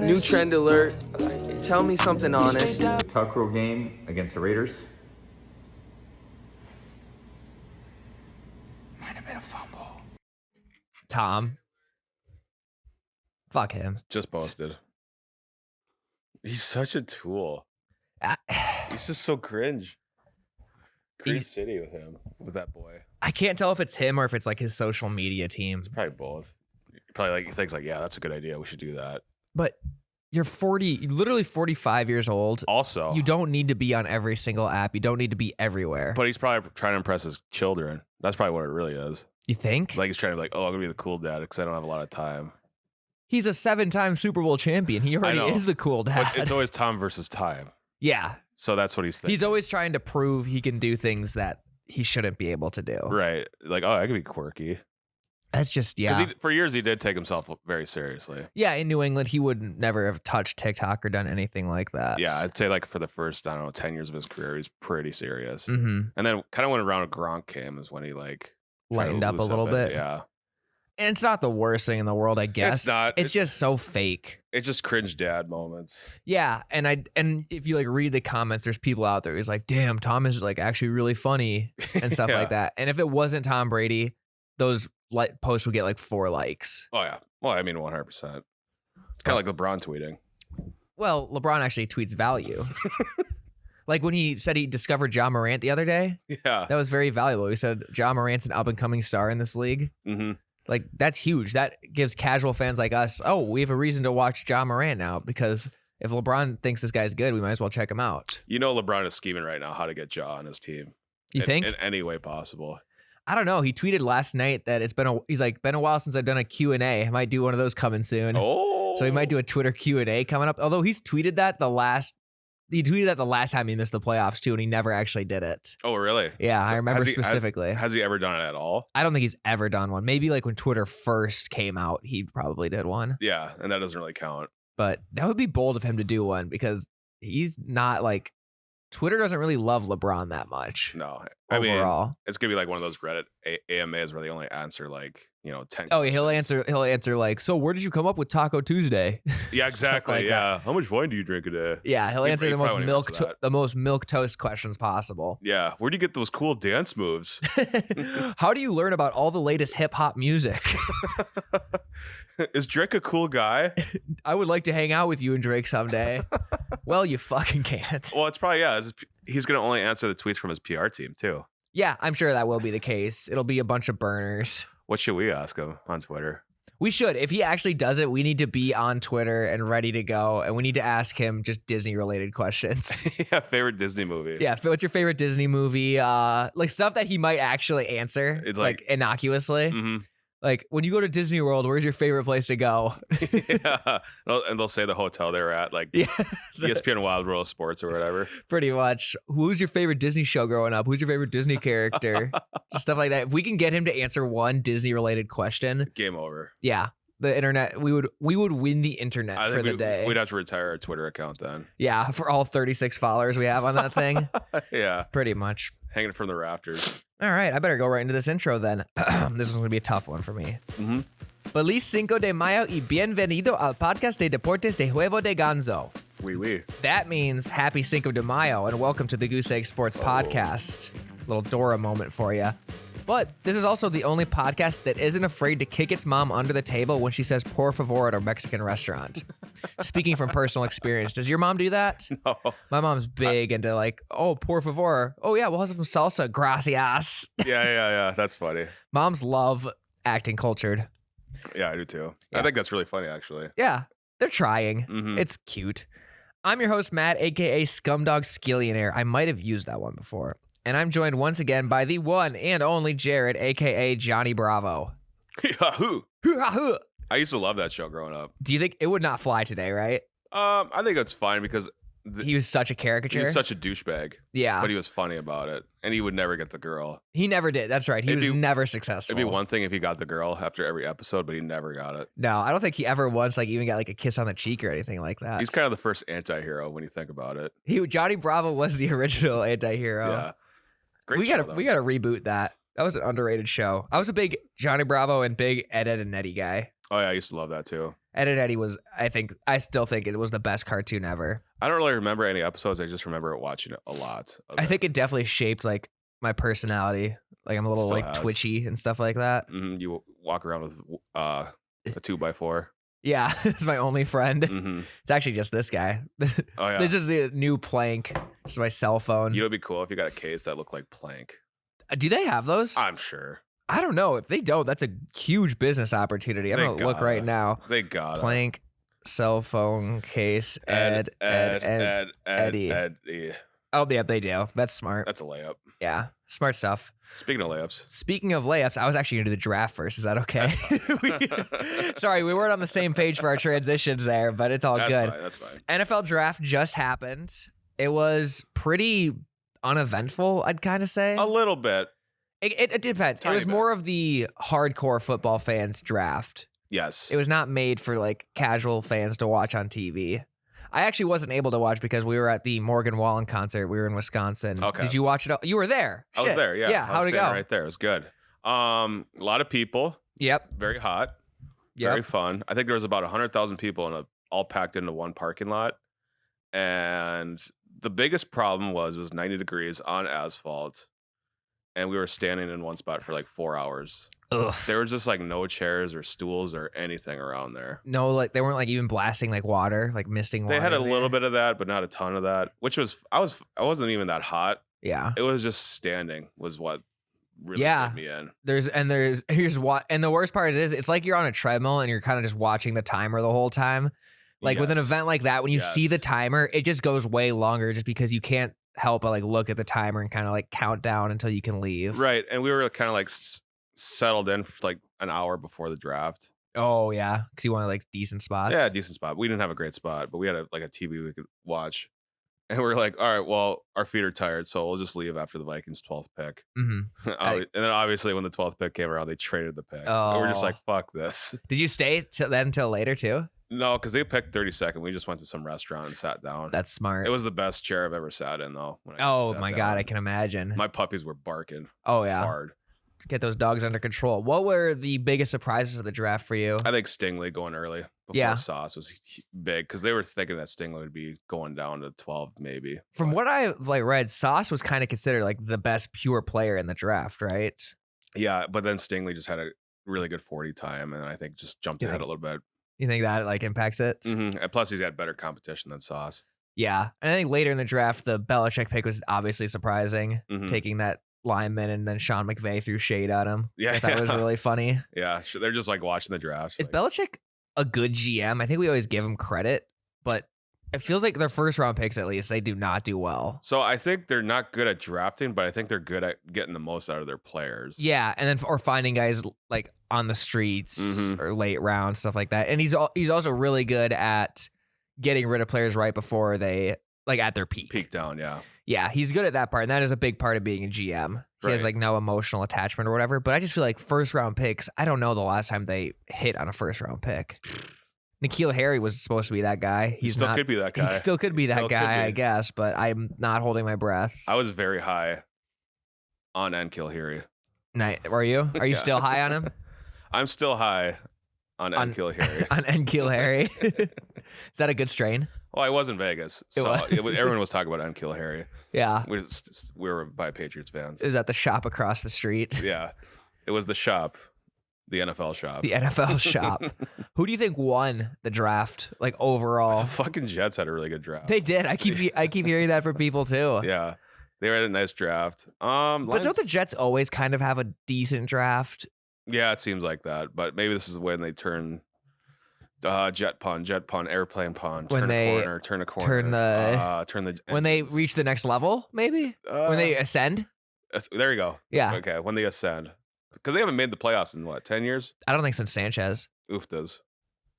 New trend alert. Tell me something honest. Tuck rule game against the Raiders. Might have been a fumble. Tom. Fuck him. Just posted. He's such a tool. He's just so cringe. Cringe City with him, with that boy. I can't tell if it's him or if it's like his social media team. It's probably both. Probably like he thinks like, yeah, that's a good idea. We should do that. But you're literally 45 years old. Also, You don't need to be on every single app. You don't need to be everywhere. but he's probably trying to impress his children. That's probably what it really is. You think? Like he's trying to be like, oh, I'm gonna be the cool dad because I don't have a lot of time. He's a 7-time Super Bowl champion. He already know. is the cool dad. But it's always time versus time. Yeah. So that's what he's thinking. He's always trying to prove he can do things that he shouldn't be able to do. right. Like, oh, I could be quirky. That's just, yeah. Because for years he did take himself very seriously. Yeah, in New England, he would never have touched TikTok or done anything like that. Yeah, I'd say like for the first, I don't know, 10 years of his career, he's pretty serious. Mm-hmm. And then kind of when around Gronk came is when he like Lightened up a little bit. Yeah. And it's not the worst thing in the world, I guess. It's not. It's just so fake. It's just cringe dad moments. Yeah, and if you like read the comments, there's people out there who's like, "Damn, Tom is like actually really funny" and stuff Yeah. like that. And if it wasn't Tom Brady, those posts would get like 4 likes. Oh yeah. Well, I mean, 100%. It's kind of like LeBron tweeting. Well, LeBron actually tweets value. Like when he said he discovered Ja Morant the other day, Yeah. that was very valuable. He said Ja Morant's an up and coming star in this league. Mm-hmm. Like that's huge. That gives casual fans like us, oh, we have a reason to watch Ja Morant now because if LeBron thinks this guy's good, we might as well check him out. You know, LeBron is scheming right now how to get Ja on his team. You think? In any way possible. I don't know. He tweeted last night that he's like, been a while since I've done a Q&A. I might do one of those coming soon. Oh. So he might do a Twitter Q&A coming up. Although he's tweeted that the last time he missed the playoffs too, and he never actually did it. Oh, really? Yeah, So I remember has he- specifically. Has he ever done it at all? I don't think he's ever done one. Maybe like when Twitter first came out, he probably did one. Yeah, and that doesn't really count. But that would be bold of him to do one because he's not like Twitter doesn't really love LeBron that much. No. Overall. I mean, it's going to be like one of those Reddit AMAs where they only answer like, 10 Oh, yeah, he'll questions. answer like, so where did you come up with Taco Tuesday? Yeah, Stuff exactly. like that. Yeah. How much wine do you drink a day? Yeah, he'll He- answer he the most probably won't answer that. the most milk toast questions possible. Yeah. Where do you get those cool dance moves? How do you learn about all the latest hip hop music? Is Drake a cool guy? I would like to hang out with you and Drake someday. Well, you fucking can't. Well, it's probably, yeah. He's going to only answer the tweets from his PR team, too. Yeah, I'm sure that will be the case. It'll be a bunch of burners. What should we ask him on Twitter? We should. If he actually does it, we need to be on Twitter and ready to go. And we need to ask him just Disney related questions. Yeah, favorite Disney movie. Yeah. What's your favorite Disney movie? Like stuff that he might actually answer. It's like innocuously. Mm-hmm. Like when you go to Disney World, where's your favorite place to go? Yeah. And they'll say the hotel they were at, like Yeah. ESPN Wild World of Sports or whatever. Pretty much. Who's your favorite Disney show growing up? Who's your favorite Disney character? Just stuff like that. If we can get him to answer one Disney related question, Game over. yeah. The internet, we would win the internet I for think the day. we'd have to retire our Twitter account then. Yeah, for all 36 followers we have on that thing. Yeah. Pretty much. Hanging from the rafters. All right, I better go right into this intro then. This one's going to be a tough one for me. Mm-hmm. Feliz Cinco de Mayo y bienvenido al podcast de deportes de Huevo de Ganso. Oui. That means happy Cinco de Mayo and welcome to the Goose Egg Sports Podcast. Little Dora moment for you. But this is also the only podcast that isn't afraid to kick its mom under the table when she says por favor at a Mexican restaurant. Speaking from personal experience, does your mom do that? No. My mom's big into like, oh, por favor. Oh, yeah, we'll have some salsa. Gracias. Yeah. That's funny. Moms love acting cultured. Yeah, I do too. Yeah. I think that's really funny, actually. Yeah, they're trying. Mhm. It's cute. I'm your host, Matt, a.k.a. Scumdog Skillionaire. I might have used that one before. And I'm joined once again by the one and only Jerrod, a.k.a. Johnny Bravo. Yahoo! Do I used to love that show growing up. you think it would not fly today, right? I think that's fine because He was such a he caricature. was such a douchebag, Yeah, but he was funny about it, and he would never get the girl. he never did. That's right. He It'd was be- never successful. It'd be one thing if he got the girl after every episode, but he never got it. No, I don't think he ever once like even got like a kiss on the cheek or anything like that. He's kind of the first anti-hero when you think about it. Johnny Bravo was the original anti-hero. Yeah. Great we show, gotta though. we gotta reboot that. That was an underrated show. I was a big Johnny Bravo and big Ed and Eddie guy. Oh, yeah, I used to love that too. Ed and Eddie was, I still think it was the best cartoon ever. I don't really remember any episodes. I just remember watching it a lot. I think it definitely shaped like my personality. Like I'm a little Still like has. twitchy and stuff like that. You walk around with a 2x4. Yeah, it's my only friend. Mm-hmm. It's actually just this guy. Oh yeah. This is the new Plank. This is my cell phone. You know, it'd be cool if you got a case that looked like Plank. Do they have those? I'm sure. I don't know. If they don't, that's a huge business opportunity. I'm gonna look right now. They got Plank cell phone case. Eddie. Oh yeah, they do. That's smart. That's a layup. Yeah, smart stuff. Speaking of layups, I was actually going to do the draft first. Is that okay? Sorry, we weren't on the same page for our transitions there, but it's all good. That's fine. NFL draft just happened. It was pretty uneventful, I'd kind of say. A little bit. It depends. Tiny it was bit. more of the hardcore football fans draft. Yes. It was not made for like casual fans to watch on TV. I actually wasn't able to watch because we were at the Morgan Wallen concert. We were in Wisconsin. Okay. Did you watch it? You were there. I was there. Yeah. Yeah. I was How'd it go? standing right there. It was good. A lot of people. Yep. Very hot. Yep. Very fun. I think there was about 100,000 people all packed into one parking lot. And the biggest problem was it was 90 degrees on asphalt. And we were standing in one spot for like 4 hours. Ugh. There was just like no chairs or stools or anything around there. No, like they weren't like even blasting like water, like misting water. They had a in there. little bit of that, but not a ton of that. Which was I wasn't even that hot. Yeah. It was just standing was what really put me in. Here's what, and the worst part is it's like you're on a treadmill and you're kind of just watching the timer the whole time. Like with an Yes. event like that, when you see the timer, it just goes way longer just because you can't help but like look at the timer and kind of like count down until you can leave. Right. And we were kind of like settled in for like an hour before the draft. Oh yeah, because you wanted like decent spots. Yeah, decent spot. We didn't have a great spot, but we had a TV we could watch. And we were like, all right, well, our feet are tired, so we'll just leave after the Vikings' 12th pick. Mm-hmm. And then obviously when the 12th pick came around, they traded the pick. And we're just like, fuck this. Did you stay till later too? No, because they picked 32nd. We just went to some restaurant and sat down. That's smart. It was the best chair I've ever sat in, though. Oh my God, I can imagine. My puppies were barking. Oh yeah, hard. Get those dogs under control. What were the biggest surprises of the draft for you? I think Stingley going early before Sauce was big because they were thinking that Stingley would be going down to 12 maybe. From what I like read, Sauce was kind of considered like the best pure player in the draft, right? Yeah, but then Stingley just had a really good 40 time, and I think just jumped ahead a little bit. You think that like impacts it? Mm-hmm. And plus, he's got better competition than Sauce. Yeah, and I think later in the draft, the Belichick pick was obviously surprising, taking that lineman and then Sean McVay threw shade at him. Yeah, I thought it was really funny. Yeah, they're just like watching the drafts. Is Belichick a good GM? I think we always give him credit, but it feels like their first round picks, at least, they do not do well. So I think they're not good at drafting, but I think they're good at getting the most out of their players. Yeah, and then or finding guys like on the streets or late round stuff like that. And he's also really good at getting rid of players right before they like at their peak. Peak down, yeah. Yeah, he's good at that part, and that is a big part of being a GM. He has like no emotional attachment or whatever. But I just feel like first round picks, I don't know the last time they hit on a first round pick. N'Keal Harry was supposed to be that guy. He still could be that guy. He still could be that guy, I guess, but I'm not holding my breath. I was very high on N'Keal Harry. Are you? Are you still high on him? I'm still high on N'Keal Harry. On N'Keal Harry. Is that a good strain? Well, I was in Vegas, so everyone was talking about N'Keal Harry. Yeah. We were by Patriots fans. Is that the shop across the street? Yeah. It was the shop, the NFL shop. The NFL shop. Who do you think won the draft, like overall? The fucking Jets had a really good draft. They did. I keep hearing that from people too. Yeah. They had a nice draft. But don't the Jets always kind of have a decent draft? Yeah, it seems like that. But maybe this is when they turn jet pun, airplane pun. Turn a corner. When they reach the next level, maybe? When they ascend? There you go. Yeah. Okay, when they ascend. Because they haven't made the playoffs in, 10 years? I don't think since Sanchez. Ooftas.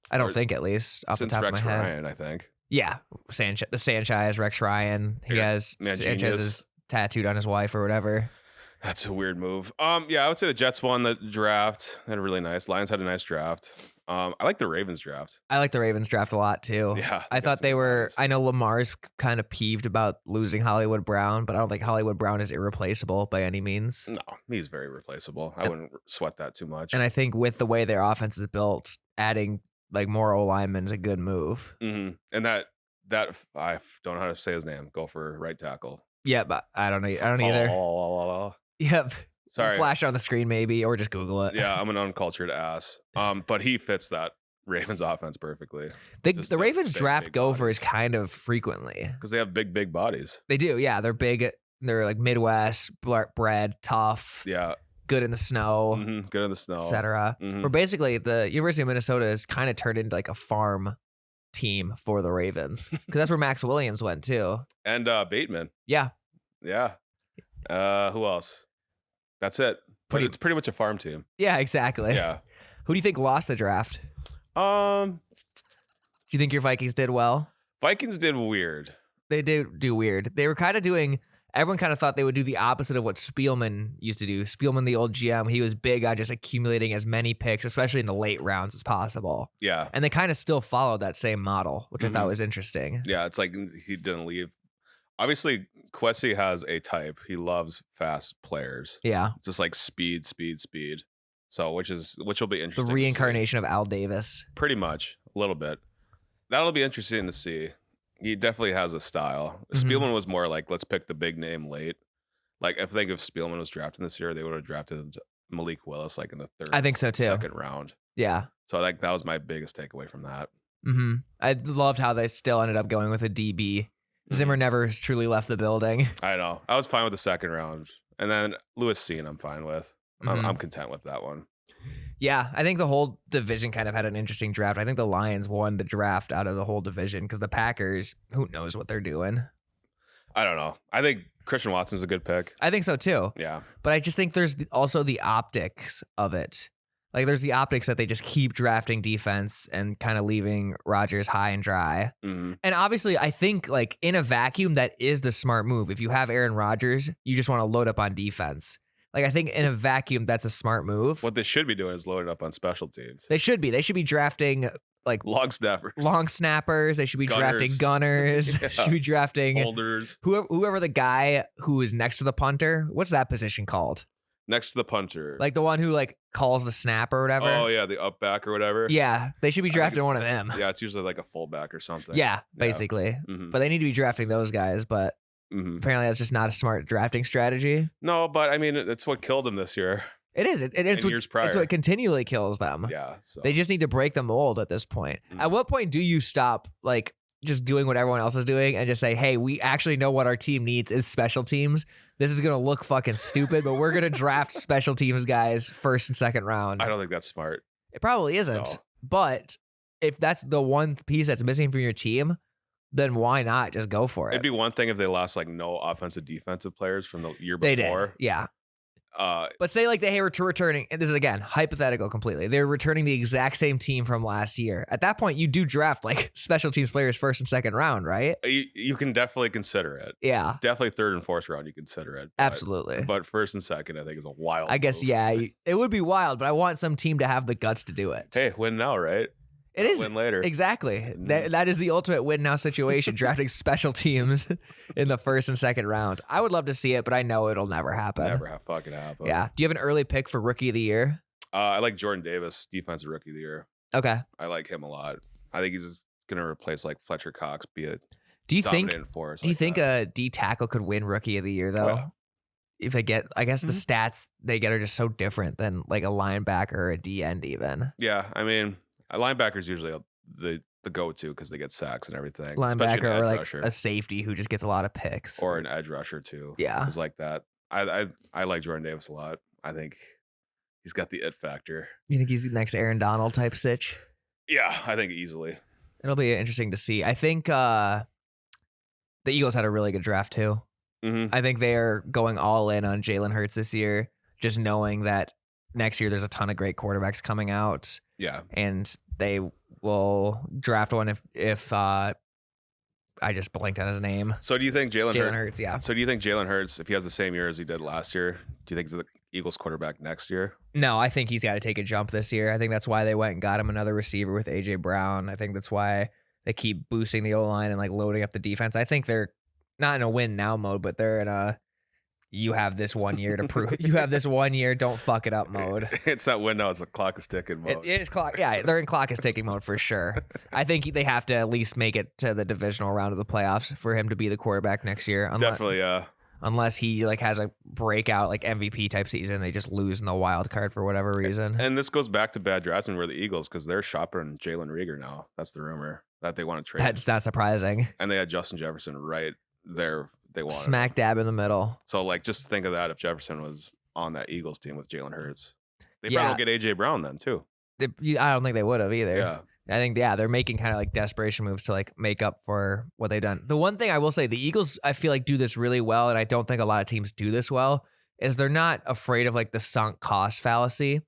I don't think, at least, off the top of my head. Since Rex Ryan, I think. Yeah. The Sanchez, Rex Ryan. He has Sanchez's tattooed on his wife or whatever. That's a weird move. Yeah, I would say the Jets won the draft. They had a really nice. Lions had a nice draft. I like the Ravens draft. I like the Ravens draft a lot too. Yeah. I thought they were, nice. I know Lamar's kind of peeved about losing Hollywood Brown, but I don't think Hollywood Brown is irreplaceable by any means. No, he's very replaceable. I wouldn't sweat that too much. And I think with the way their offense is built, adding like more O linemen's a good move. And that I don't know how to say his name. Gopher right tackle. Yeah, but I don't either. Yep. Sorry. Flash it on the screen maybe, or just Google it. Yeah, I'm an uncultured ass. But he fits that Ravens offense perfectly. The Ravens draft Gophers kind of frequently because they have big bodies. They do, yeah. They're big. They're like Midwest bred, tough. Yeah. Good in the snow. Good in the snow, etc. Where basically the University of Minnesota is kind of turned into like a farm team for the Ravens because that's where Max Williams went too. And Bateman. Yeah. Who else? That's it. But it's pretty much a farm team. Yeah, exactly. Yeah. Who do you think lost the draft? Do you think your Vikings did well? Vikings did weird. They did do weird. They were kind of doing. Everyone kind of thought they would do the opposite of what Spielman used to do. Spielman, the old GM, he was big on just accumulating as many picks, especially in the late rounds, as possible. Yeah. And they kind of still followed that same model, which I thought was interesting. Yeah, it's like he didn't leave. Obviously, Kwesi has a type. He loves fast players. Yeah. It's just like speed. So which will be interesting. The reincarnation of Al Davis. Pretty much, a little bit. That'll be interesting to see. He definitely has a style. Spielman was more like, let's pick the big name late. Like, if Spielman was drafted this year, they would have drafted Malik Willis like in the third. I think so too. Second round. Yeah. So like that was my biggest takeaway from that. I loved how they still ended up going with a DB. Zimmer never truly left the building. I know. I was fine with the second round, and then Lewis Cine, I'm fine with. I'm content with that one. Yeah, I think the whole division kind of had an interesting draft. I think the Lions won the draft out of the whole division because the Packers, who knows what they're doing? I don't know. I think Christian Watson's a good pick. I think so too. Yeah. But I just think there's also the optics of it. Like there's the optics that they just keep drafting defense and kind of leaving Rodgers high and dry. And obviously I think like in a vacuum, that is the smart move. If you have Aaron Rodgers, you just want to load up on defense. Like I think in a vacuum, that's a smart move. What they should be doing is loading up on special teams. They should be. They should be drafting like long snappers. They should be drafting gunners. They should be drafting holders. Whoever the guy who is next to the punter. What's that position called? Next to the punter. Like the one who like calls the snap or whatever. Oh yeah, the up back or whatever. Yeah, they should be drafting one of them. Yeah, it's usually like a fullback or something. Yeah, basically. But they need to be drafting those guys. But apparently that's just not a smart drafting strategy. No, but I mean, it's what killed them this year. It is. It's what continually kills them. Yeah. So. They just need to break the mold at this point. At what point do you stop like just doing what everyone else is doing and just say, hey, we actually know what our team needs is special teams. This is going to look fucking stupid, but we're going to draft special teams guys first and second round. I don't think that's smart. It probably isn't. No. But if that's the one piece that's missing from your team, then why not just go for it? It'd be one thing if they lost like no offensive defensive players from the year before. They did. Yeah. But say like they were returning, and this is again hypothetical completely. They're returning the exact same team from last year. At that point, you do draft like special teams players first and second round, right? You can definitely consider it. Yeah, definitely third and fourth round. You consider it. Absolutely. But first and second, I think is a wild. I guess move. Yeah, it would be wild, but I want some team to have the guts to do it. Hey, win now, right? It is win later. Exactly. That is the ultimate win now situation. Drafting special teams in the first and second round. I would love to see it, but I know it'll never happen. Never fucking happen. Yeah. Do you have an early pick for rookie of the year? I like Jordan Davis, defensive rookie of the year. Okay. I like him a lot. I think he's gonna replace like Fletcher Cox, be a dominant force. Do you think a D tackle could win rookie of the year though? Yeah. If they get, I guess the stats they get are just so different than like a linebacker or a D end even. Yeah, I mean. A linebacker's usually the go-to because they get sacks and everything. Linebacker or like rusher. A safety who just gets a lot of picks. Or an edge rusher too. Yeah. It's like that. I like Jordan Davis a lot. I think he's got the it factor. You think he's the next Aaron Donald type sitch? Yeah, I think easily. It'll be interesting to see. I think the Eagles had a really good draft too. I think they are going all in on Jalen Hurts this year, just knowing that next year there's a ton of great quarterbacks coming out. Yeah. And they will draft one if I just blanked on his name. So do you think Jalen Hurts? Yeah. So do you think Jalen Hurts, if he has the same year as he did last year, do you think he's the Eagles quarterback next year? No, I think he's got to take a jump this year. I think that's why they went and got him another receiver with AJ Brown. I think that's why they keep boosting the O-line and like loading up the defense. I think they're not in a win now mode, but they're in a you have this 1 year to prove. You have this 1 year. Don't fuck it up mode. It's not window. It's a clock is ticking mode. It is clock. Yeah, they're in clock is ticking mode for sure. I think they have to at least make it to the divisional round of the playoffs for him to be the quarterback next year. Definitely, yeah. Unless he like has a breakout like MVP type season, they just lose in the wild card for whatever reason. And this goes back to bad drafting where the Eagles, because they're shopping Jalen Reagor now. That's the rumor that they want to trade. That's not surprising. And they had Justin Jefferson right there. They wanted Smack dab in the middle. So like, just think of that if Jefferson was on that Eagles team with Jalen Hurts. They probably will get AJ Brown then too. I don't think they would have either. Yeah. I think, they're making kind of like desperation moves to like make up for what they've done. The one thing I will say, the Eagles, I feel like do this really well, and I don't think a lot of teams do this well, is they're not afraid of like the sunk cost fallacy.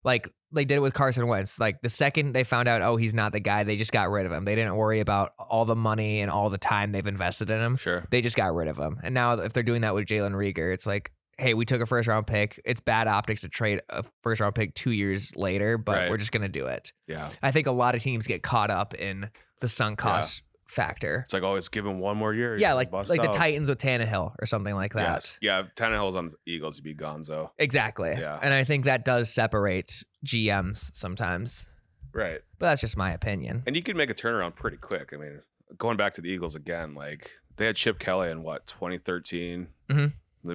Like they did it with Carson Wentz. Like the second they found out, oh, he's not the guy, they just got rid of him. They didn't worry about all the money and all the time they've invested in him. Sure. They just got rid of him. And now if they're doing that with Jalen Reagor, it's like, hey, we took a first round pick. It's bad optics to trade a first round pick 2 years later, but we're just going to do it. Yeah. I think a lot of teams get caught up in the sunk cost factor. It's like, oh, it's given 1 more year. Yeah, like the Titans with Tannehill or something like that. Yes. Yeah, if Tannehill's on the Eagles, he'd be gonzo. Exactly. Yeah. And I think that does separate GMs sometimes. Right. But that's just my opinion. And you can make a turnaround pretty quick. I mean, going back to the Eagles again, like they had Chip Kelly in 2013. Mm-hmm.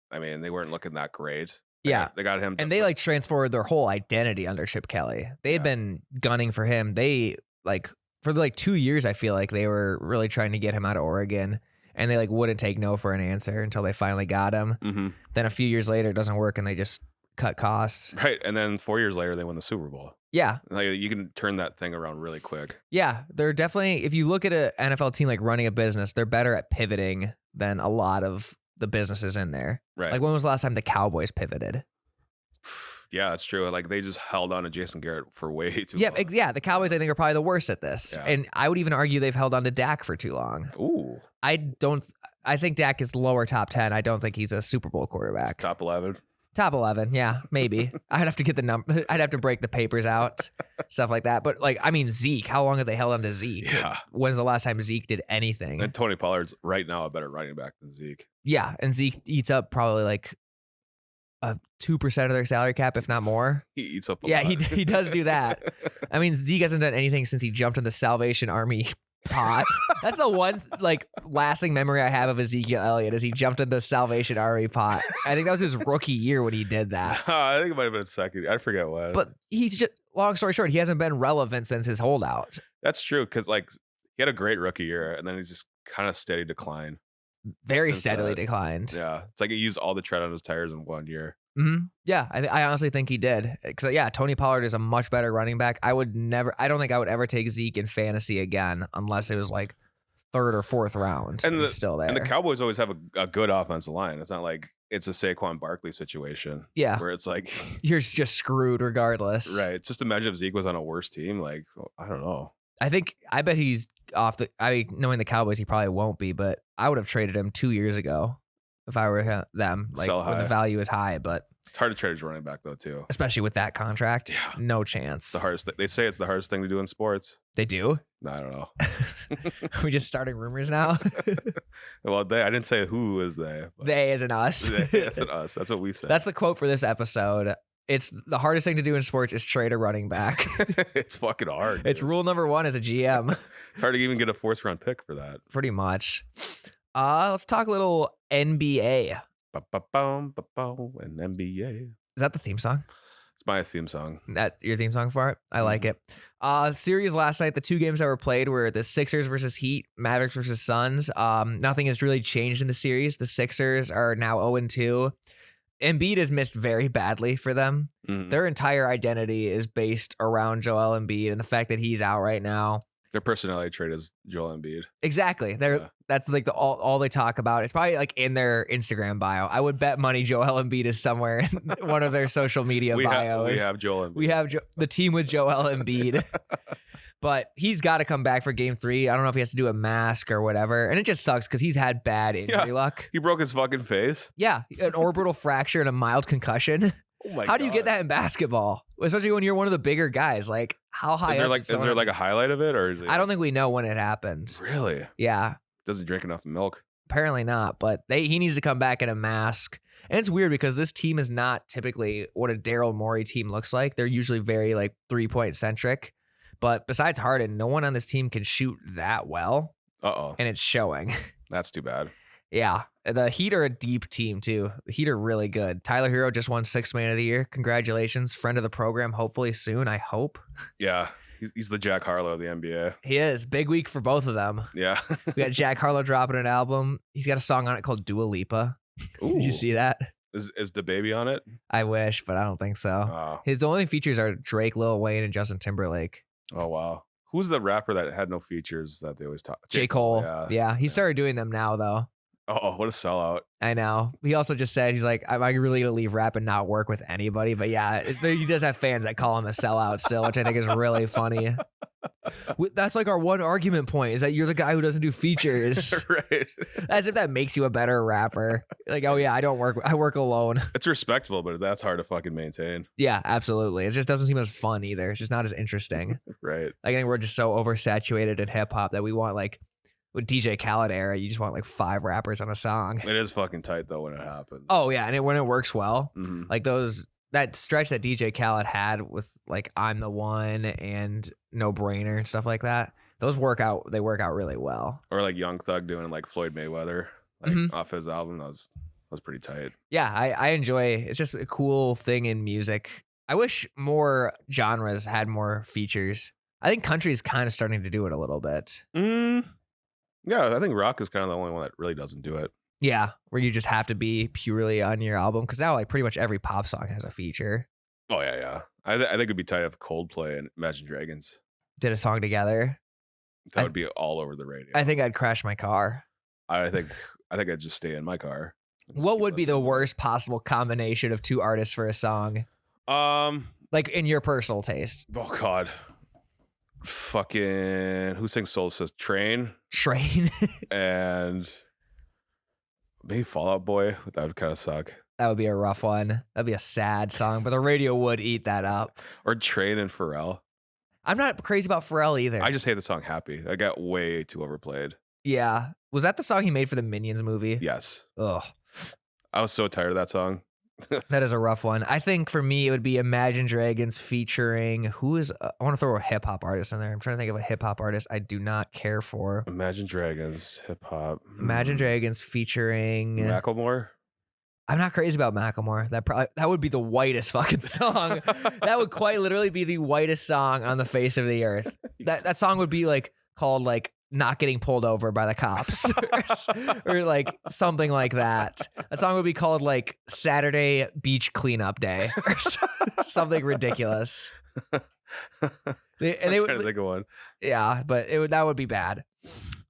I mean, they weren't looking that great. They got him. And they like transferred their whole identity under Chip Kelly. They had been gunning for him. They like for like 2 years, I feel like they were really trying to get him out of Oregon, and they like wouldn't take no for an answer until they finally got him. Mm-hmm. Then a few years later, it doesn't work, and they just cut costs. Right. And then 4 years later, they win the Super Bowl. Yeah. Like you can turn that thing around really quick. Yeah. They're definitely, if you look at an NFL team like running a business, they're better at pivoting than a lot of the businesses in there. Right. Like when was the last time the Cowboys pivoted? Yeah, that's true. Like they just held on to Jason Garrett for way too long. Yeah. The Cowboys, I think, are probably the worst at this. Yeah. And I would even argue they've held on to Dak for too long. Ooh. I think Dak is lower top 10. I don't think he's a Super Bowl quarterback. Top 11. Top 11. Yeah, maybe. I'd have to get the number. I'd have to break the papers out, stuff like that. But like, I mean, Zeke, how long have they held on to Zeke? Yeah. When's the last time Zeke did anything? And Tony Pollard's right now a better running back than Zeke. Yeah. And Zeke eats up probably like 2% of their salary cap, if not more. He eats up a Yeah, lot. he does do that. I mean, Zeke hasn't done anything since he jumped in the Salvation Army pot. That's the one like lasting memory I have of Ezekiel Elliott is he jumped in the Salvation Army pot. I think that was his rookie year when he did that. I think it might have been second. I forget what. But he's just, long story short, he hasn't been relevant since his holdout. That's true because like he had a great rookie year and then he's just kind of steady decline. Very Since steadily that. declined. Yeah, it's like he used all the tread on his tires in 1 year. Mm-hmm. Yeah, I honestly think he did. Because yeah, Tony Pollard is a much better running back. I don't think I would ever take Zeke in fantasy again unless it was like third or fourth round. And he's still there. And the Cowboys always have a good offensive line. It's not like it's a Saquon Barkley situation. Yeah, where it's like you're just screwed regardless. Right. Just imagine if Zeke was on a worse team. Like I don't know. I bet he's off the. Knowing the Cowboys, he probably won't be. But I would have traded him 2 years ago if I were them. Like Sell when high. the value is high, but It's hard to trade his running back though too. especially with that contract, Yeah. no chance. It's the hardest. They say it's the hardest thing to do in sports. They do. No, I don't know. Are we just starting rumors now? Well, I didn't say who is they. But They isn't us. That's not us. That's what we said. That's the quote for this episode. It's the hardest thing to do in sports is trade a running back. It's fucking hard. It's dude. rule number one as a GM. It's hard to even get a 4th round pick for that. Pretty much. Let's talk a little NBA. Ba-ba-boom, ba-boom, and NBA. Is that the theme song? It's my theme song. That's your theme song for it? I like it. Series last night, the 2 games that were played were the Sixers versus Heat, Mavericks versus Suns. Nothing has really changed in the series. The Sixers are now 0-2. Embiid has missed very badly for them. Mhm. Their entire identity is based around Joel Embiid and the fact that he's out right now. Their personality trait is Joel Embiid. Exactly. Yeah. That's like all they talk about. It's probably like in their Instagram bio. I would bet money Joel Embiid is somewhere in one of their social media bios. We have Joel Embiid. We have the team with Joel Embiid. But he's got to come back for game 3. I don't know if he has to do a mask or whatever. And it just sucks because he's had bad injury luck. He broke his fucking face. Yeah. An orbital fracture and a mild concussion. Oh my How do you get God. that in basketball? Especially when you're one of the bigger guys. Like, how high Is there up like someone- a highlight of it or is it? I don't think we know when it happened. Really Yeah. doesn't drink enough milk. Apparently not, but he needs to come back in a mask. And it's weird because this team is not typically what a Daryl Morey team looks like. They're usually very like 3-point centric. But besides Harden, no one on this team can shoot that well. Uh-oh. And it's showing. That's too bad. Yeah. The Heat are a deep team, too. The Heat are really good. Tyler Hero just won Sixth Man of the Year. Congratulations. Friend of the program, hopefully soon, I hope. Yeah. He's the Jack Harlow of the NBA. He is. Big week for both of them. Yeah. We got Jack Harlow dropping an album. He's got a song on it called Dua Lipa. Did you see that? Is the baby on it? I wish, but I don't think so. His only features are Drake, Lil Wayne, and Justin Timberlake. Oh, wow. Who's the rapper that had no features that they always talk? J. Cole. Yeah. He started doing them now, though. Oh, what a sellout. I know. He also just said, he's like, am I really going to leave rap and not work with anybody? But yeah, he does have fans that call him a sellout still, which I think is really funny. That's like our one argument point is that you're the guy who doesn't do features. Right. As if that makes you a better rapper. Like, oh yeah, I work alone. It's respectable, but that's hard to fucking maintain. Yeah, absolutely. It just doesn't seem as fun either. It's just not as interesting. Right. I think we're just so oversaturated in hip hop that we want like, with DJ Khaled era, you just want like 5 rappers on a song. It is fucking tight though when it happens. Oh yeah, and when it works well, Mm-hmm. like that stretch that DJ Khaled had with like I'm the One and No Brainer and stuff like that. Those work out really well. Or like Young Thug doing like Floyd Mayweather, like off his album. That was pretty tight. Yeah, I enjoy. It's just a cool thing in music. I wish more genres had more features. I think country is kind of starting to do it a little bit. Yeah, I think rock is kind of the only one that really doesn't do it. Yeah, where you just have to be purely on your album because now like pretty much every pop song has a feature. Oh yeah. I think it'd be tight if Coldplay and Imagine Dragons Did a song together. That would be all over the radio. I think I'd crash my car. I think I'd just stay in my car. What would be the worst possible combination of 2 artists for a song? Like in your personal taste. Oh God. Fucking who sings Soul Says Train and maybe Fall Out Boy. That would kind of suck. That would be a rough one. That'd be a sad song, but the radio would eat that up. Or Train and Pharrell. I'm not crazy about Pharrell either. I just hate the song Happy. That got way too overplayed. Yeah. Was that the song he made for the Minions movie? Yes. Ugh. I was so tired of that song. That is a rough one. I think for me, it would be Imagine Dragons featuring I want to throw a hip hop artist in there. I'm trying to think of a hip hop artist I do not care for. Imagine Dragons, hip hop. Imagine Dragons featuring Macklemore. I'm not crazy about Macklemore. That would be the whitest fucking song. That would quite literally be the whitest song on the face of the earth. That song would be like called like Not Getting Pulled Over by the Cops or like something like that. That song would be called like Saturday Beach Cleanup Day or something ridiculous. They would Yeah, but that would be bad.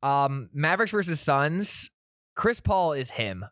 Mavericks versus Suns. Chris Paul is him.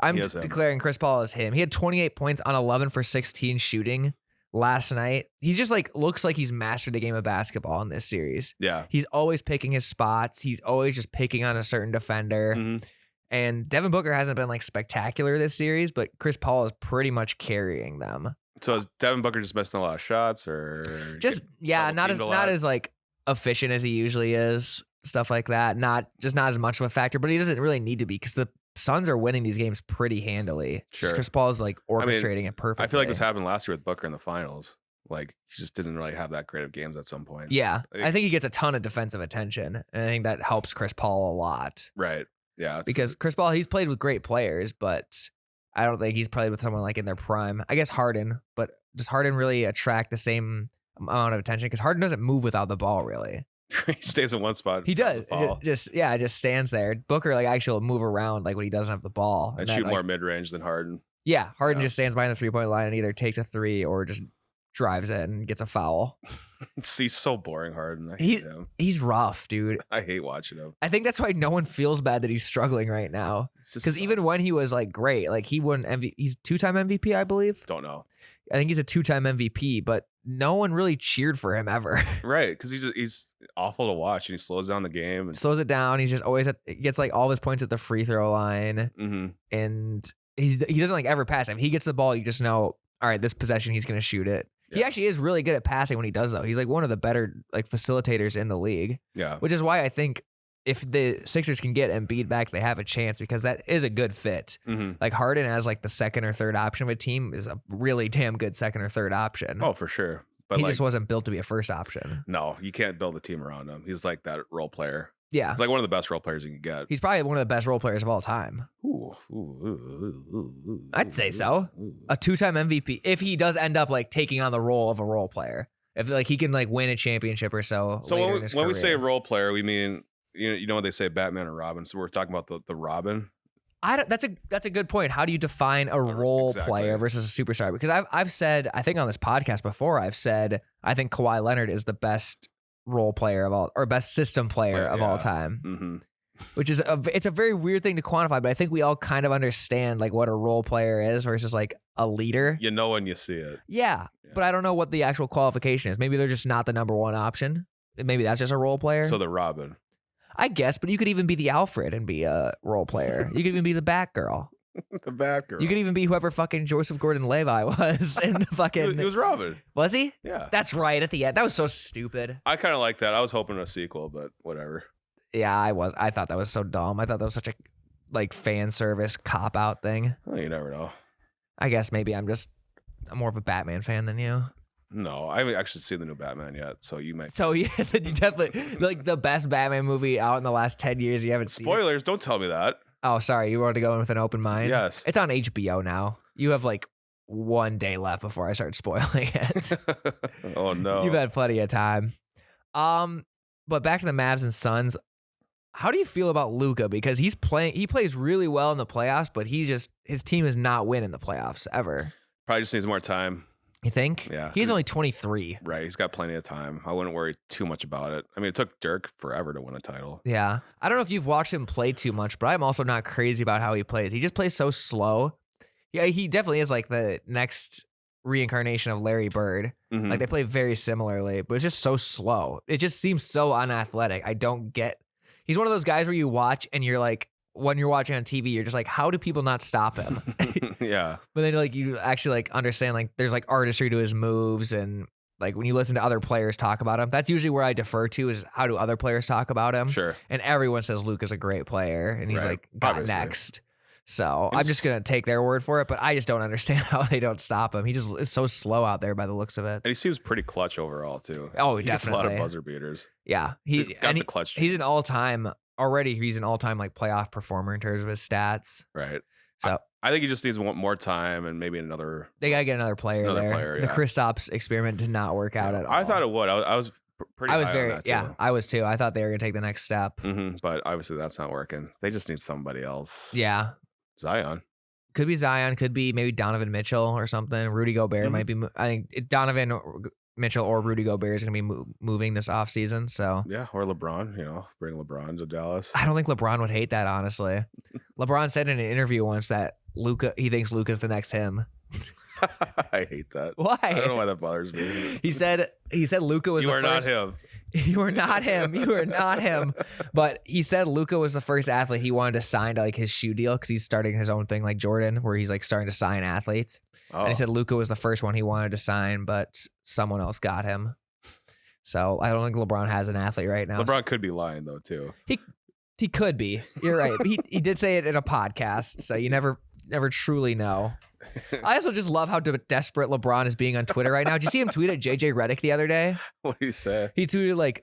I'm declaring Chris Paul is him. He had 28 points on 11 for 16 shooting last night. He's just like looks like he's mastered the game of basketball in this series. Yeah. He's always picking his spots. He's always just picking on a certain defender. Mm-hmm. And Devin Booker hasn't been like spectacular this series, but Chris Paul is pretty much carrying them. So is Devin Booker just missing a lot of shots or just not as like efficient as he usually is, stuff like that. Not as much of a factor, but he doesn't really need to be because the Suns are winning these games pretty handily. Sure. Chris Paul is like orchestrating it perfectly. I feel like this happened last year with Booker in the finals. Like he just didn't really have that great of games at some point. Yeah. I think he gets a ton of defensive attention. And I think that helps Chris Paul a lot. Right. Yeah. Because Chris Paul, he's played with great players, but I don't think he's played with someone like in their prime. I guess Harden, but does Harden really attract the same amount of attention? Because Harden doesn't move without the ball, really. He stays in one spot. He does. Just stands there. Booker like actually will move around like when he doesn't have the ball. And shoot more mid range than Harden. Yeah. Harden just stands behind the 3-point line and either takes a 3 or just drives it and gets a foul. He's so boring, Harden. I hate him. He's rough, dude. I hate watching him. I think that's why no one feels bad that he's struggling right now. Because even when he was like great, like he won he's 2-time MVP, I believe. Don't know. I think he's a 2-time MVP, but no one really cheered for him ever. Right, because he's awful to watch and he slows down the game. Slows it down. He's just always gets like all his points at the free throw line. Mm-hmm. And he doesn't like ever pass. If he gets the ball, you just know, all right, this possession, he's going to shoot it. Yeah. He actually is really good at passing when he does, though. He's like one of the better like facilitators in the league. Yeah. Which is why I think if the Sixers can get Embiid back, they have a chance because that is a good fit. Like Harden as like the second or third option of a team is a really damn good second or third option. Oh, for sure. But he like, just wasn't built to be a first option. no, you can't build a team around him. He's like that role player. Yeah. He's like one of the best role players you can get. He's probably one of the best role players of all time. I'd say so. A 2-time MVP. If he does end up like taking on the role of a role player. If like he can like win a championship or so. So later in his when we career. say role player, we mean you know what they say Batman or Robin. So we're talking about the Robin. That's a good point. How do you define a role player versus a superstar? Because I've said, I think on this podcast before, I've said I think Kawhi Leonard is the best role player of all, or best system player of all time. Which is it's a very weird thing to quantify, but I think we all kind of understand like what a role player is versus like a leader. You know when you see it. Yeah, but I don't know what the actual qualification is. Maybe they're just not the number one option. Maybe that's just a role player. So the Robin. I guess, but you could even be the Alfred and be a role player. You could even be the Batgirl. The Batgirl. You could even be whoever fucking Joseph Gordon-Levitt was in the fucking... He was Robin. Was he? Yeah. That's right, at the end. That was so stupid. I kind of like that. I was hoping a sequel, but whatever. Yeah, I thought that was so dumb. I thought that was such a like fan service cop-out thing. Well, you never know. I guess maybe I'm more of a Batman fan than you. No, I haven't actually seen the new Batman yet, so you might. So yeah, you definitely like the best Batman movie out in the last 10 years. You haven't seen it. Spoilers, don't tell me that. Oh, sorry. You wanted to go in with an open mind? Yes. It's on HBO now. You have like 1 day left before I start spoiling it. Oh no. You've had plenty of time. But back to the Mavs and Suns. How do you feel about Luka? Because he plays really well in the playoffs, but his team is not winning the playoffs ever. Probably just needs more time. You think? Yeah. He's only 23. Right. He's got plenty of time. I wouldn't worry too much about it. I mean, it took Dirk forever to win a title. Yeah. I don't know if you've watched him play too much, but I'm also not crazy about how he plays. He just plays so slow. Yeah, he definitely is like the next reincarnation of Larry Bird. Mhm. Like they play very similarly, but it's just so slow. It just seems so unathletic. I don't get. He's one of those guys where you watch and you're like, when you're watching on TV, you're just like, how do people not stop him? Yeah. But then like you actually like understand like there's like artistry to his moves, and like when you listen to other players talk about him, that's usually where I defer to is how do other players talk about him. Sure. And everyone says Luke is a great player, and he's Right. like got Obviously. next. So I'm just gonna take their word for it, but I just don't understand how they don't stop him. He just is so slow out there by the looks of it. And he seems pretty clutch overall too. Oh, He gets a lot of definitely. buzzer beaters. Yeah, He's got the clutch. He's an all-time already. He's an all-time like playoff performer in terms of his stats. Right. So I think he just needs more time and maybe another. they gotta get another player Another there. player, The yeah. Kristaps experiment did not work out at all. I thought it would. I was pretty. I was high very on that too. yeah. I was too. I thought they were gonna take the next step. But obviously that's not working. They just need somebody else. Yeah, Zion. could be Zion. Could be maybe Donovan Mitchell or something. Rudy Gobert Mhm. might be. I think Donovan Mitchell or Rudy Gobert is gonna be moving this offseason. So Yeah, or LeBron. You know, bring LeBron to Dallas. I don't think LeBron would hate that, honestly. LeBron said in an interview once that he thinks Luka's the next him. I hate that. Why? I don't know why that bothers me. He said Luka was You the are first. not him. You are not him. You are not him. But he said Luka was the first athlete he wanted to sign to like his shoe deal because he's starting his own thing like Jordan, where he's like starting to sign athletes. Oh. And he said Luka was the first one he wanted to sign, but someone else got him. So I don't think LeBron has an athlete right now. LeBron could be lying though too. He could be. You're right. But he did say it in a podcast, so you never never truly know. I also just love how desperate LeBron is being on Twitter right now. Did you see him tweet at JJ Redick the other day? What did he say? He tweeted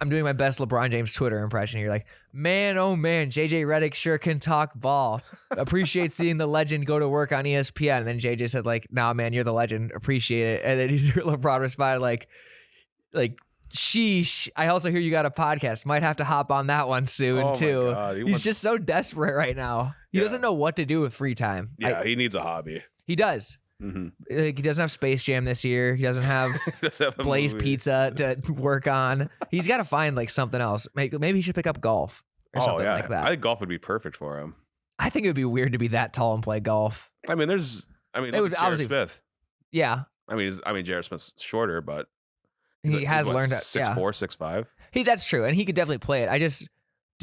I'm doing my best LeBron James Twitter impression here. Like, man, oh man, JJ Redick sure can talk ball. Appreciate seeing the legend go to work on ESPN. And then JJ said like, nah, man, you're the legend. Appreciate it. And then LeBron responded like, sheesh. I also hear you got a podcast. Might have to hop on that one soon Oh my too. God. He's just so desperate right now. He doesn't know what to do with free time. Yeah, he needs a hobby. He does. Mm-hmm. Like, he doesn't have Space Jam this year. He doesn't have Blaze Pizza to work on. He's got to find like something else. Maybe he should pick up golf or something like that. I think golf would be perfect for him. I think it would be weird to be that tall and play golf. I mean, It look would at Jared obviously- Smith. Yeah, Jared Smith's shorter, but he has learned to. 6'4", Yeah, 6'5". that's true, and he could definitely play it.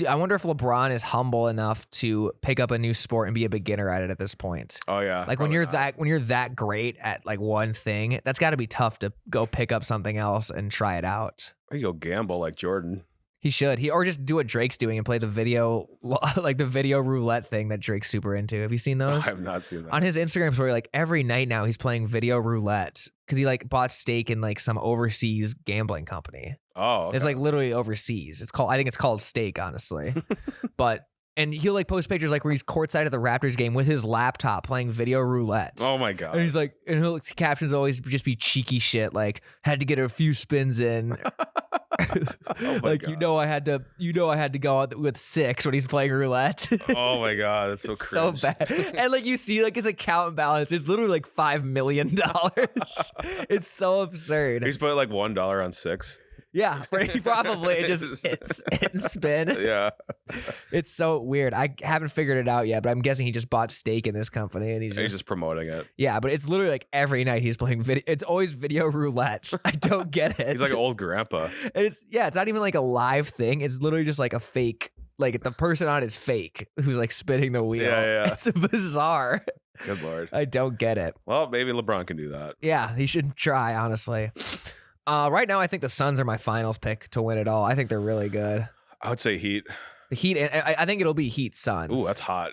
I wonder if LeBron is humble enough to pick up a new sport and be a beginner at it at this point. Oh yeah, Like when probably you're not. that great at like one thing, that's got to be tough to go pick up something else and try it out. You go gamble like Jordan. He should. Or just do what Drake's doing and play the video, like the video roulette thing that Drake's super into. Have you seen those? I have not seen that. On his Instagram story, like every night now, he's playing video roulette because he like bought stake in like some overseas gambling company. Oh, okay. It's like literally overseas. I think it's called stake, honestly. And he'll like post pictures like where he's courtside at the Raptors game with his laptop playing video roulette. Oh my God. And he's like, and he'll captions always just be cheeky shit like had to get a few spins in. Like, God. I had to go out with 6 when he's playing roulette. Oh my God, that's so It's cringe. so bad. And like you see like his account balance, it's literally like $5 million. It's so absurd. He's put like $1 on 6. Yeah, probably it just hits and spin. Yeah. It's so weird. I haven't figured it out yet, but I'm guessing he just bought stake in this company and he's He's just promoting it. yeah, but it's literally like every night he's playing video. It's always video roulette. I don't get it. He's like an old grandpa. And it's not even like a live thing. It's literally just like a fake. Like the person on is fake who's like spinning the wheel. Yeah. It's bizarre. Good Lord. I don't get it. Well, maybe LeBron can do that. Yeah, he should try, honestly. Right now, I think the Suns are my finals pick to win it all. I think they're really good. I would say Heat. The Heat, I think it'll be Heat Suns. Ooh, that's hot.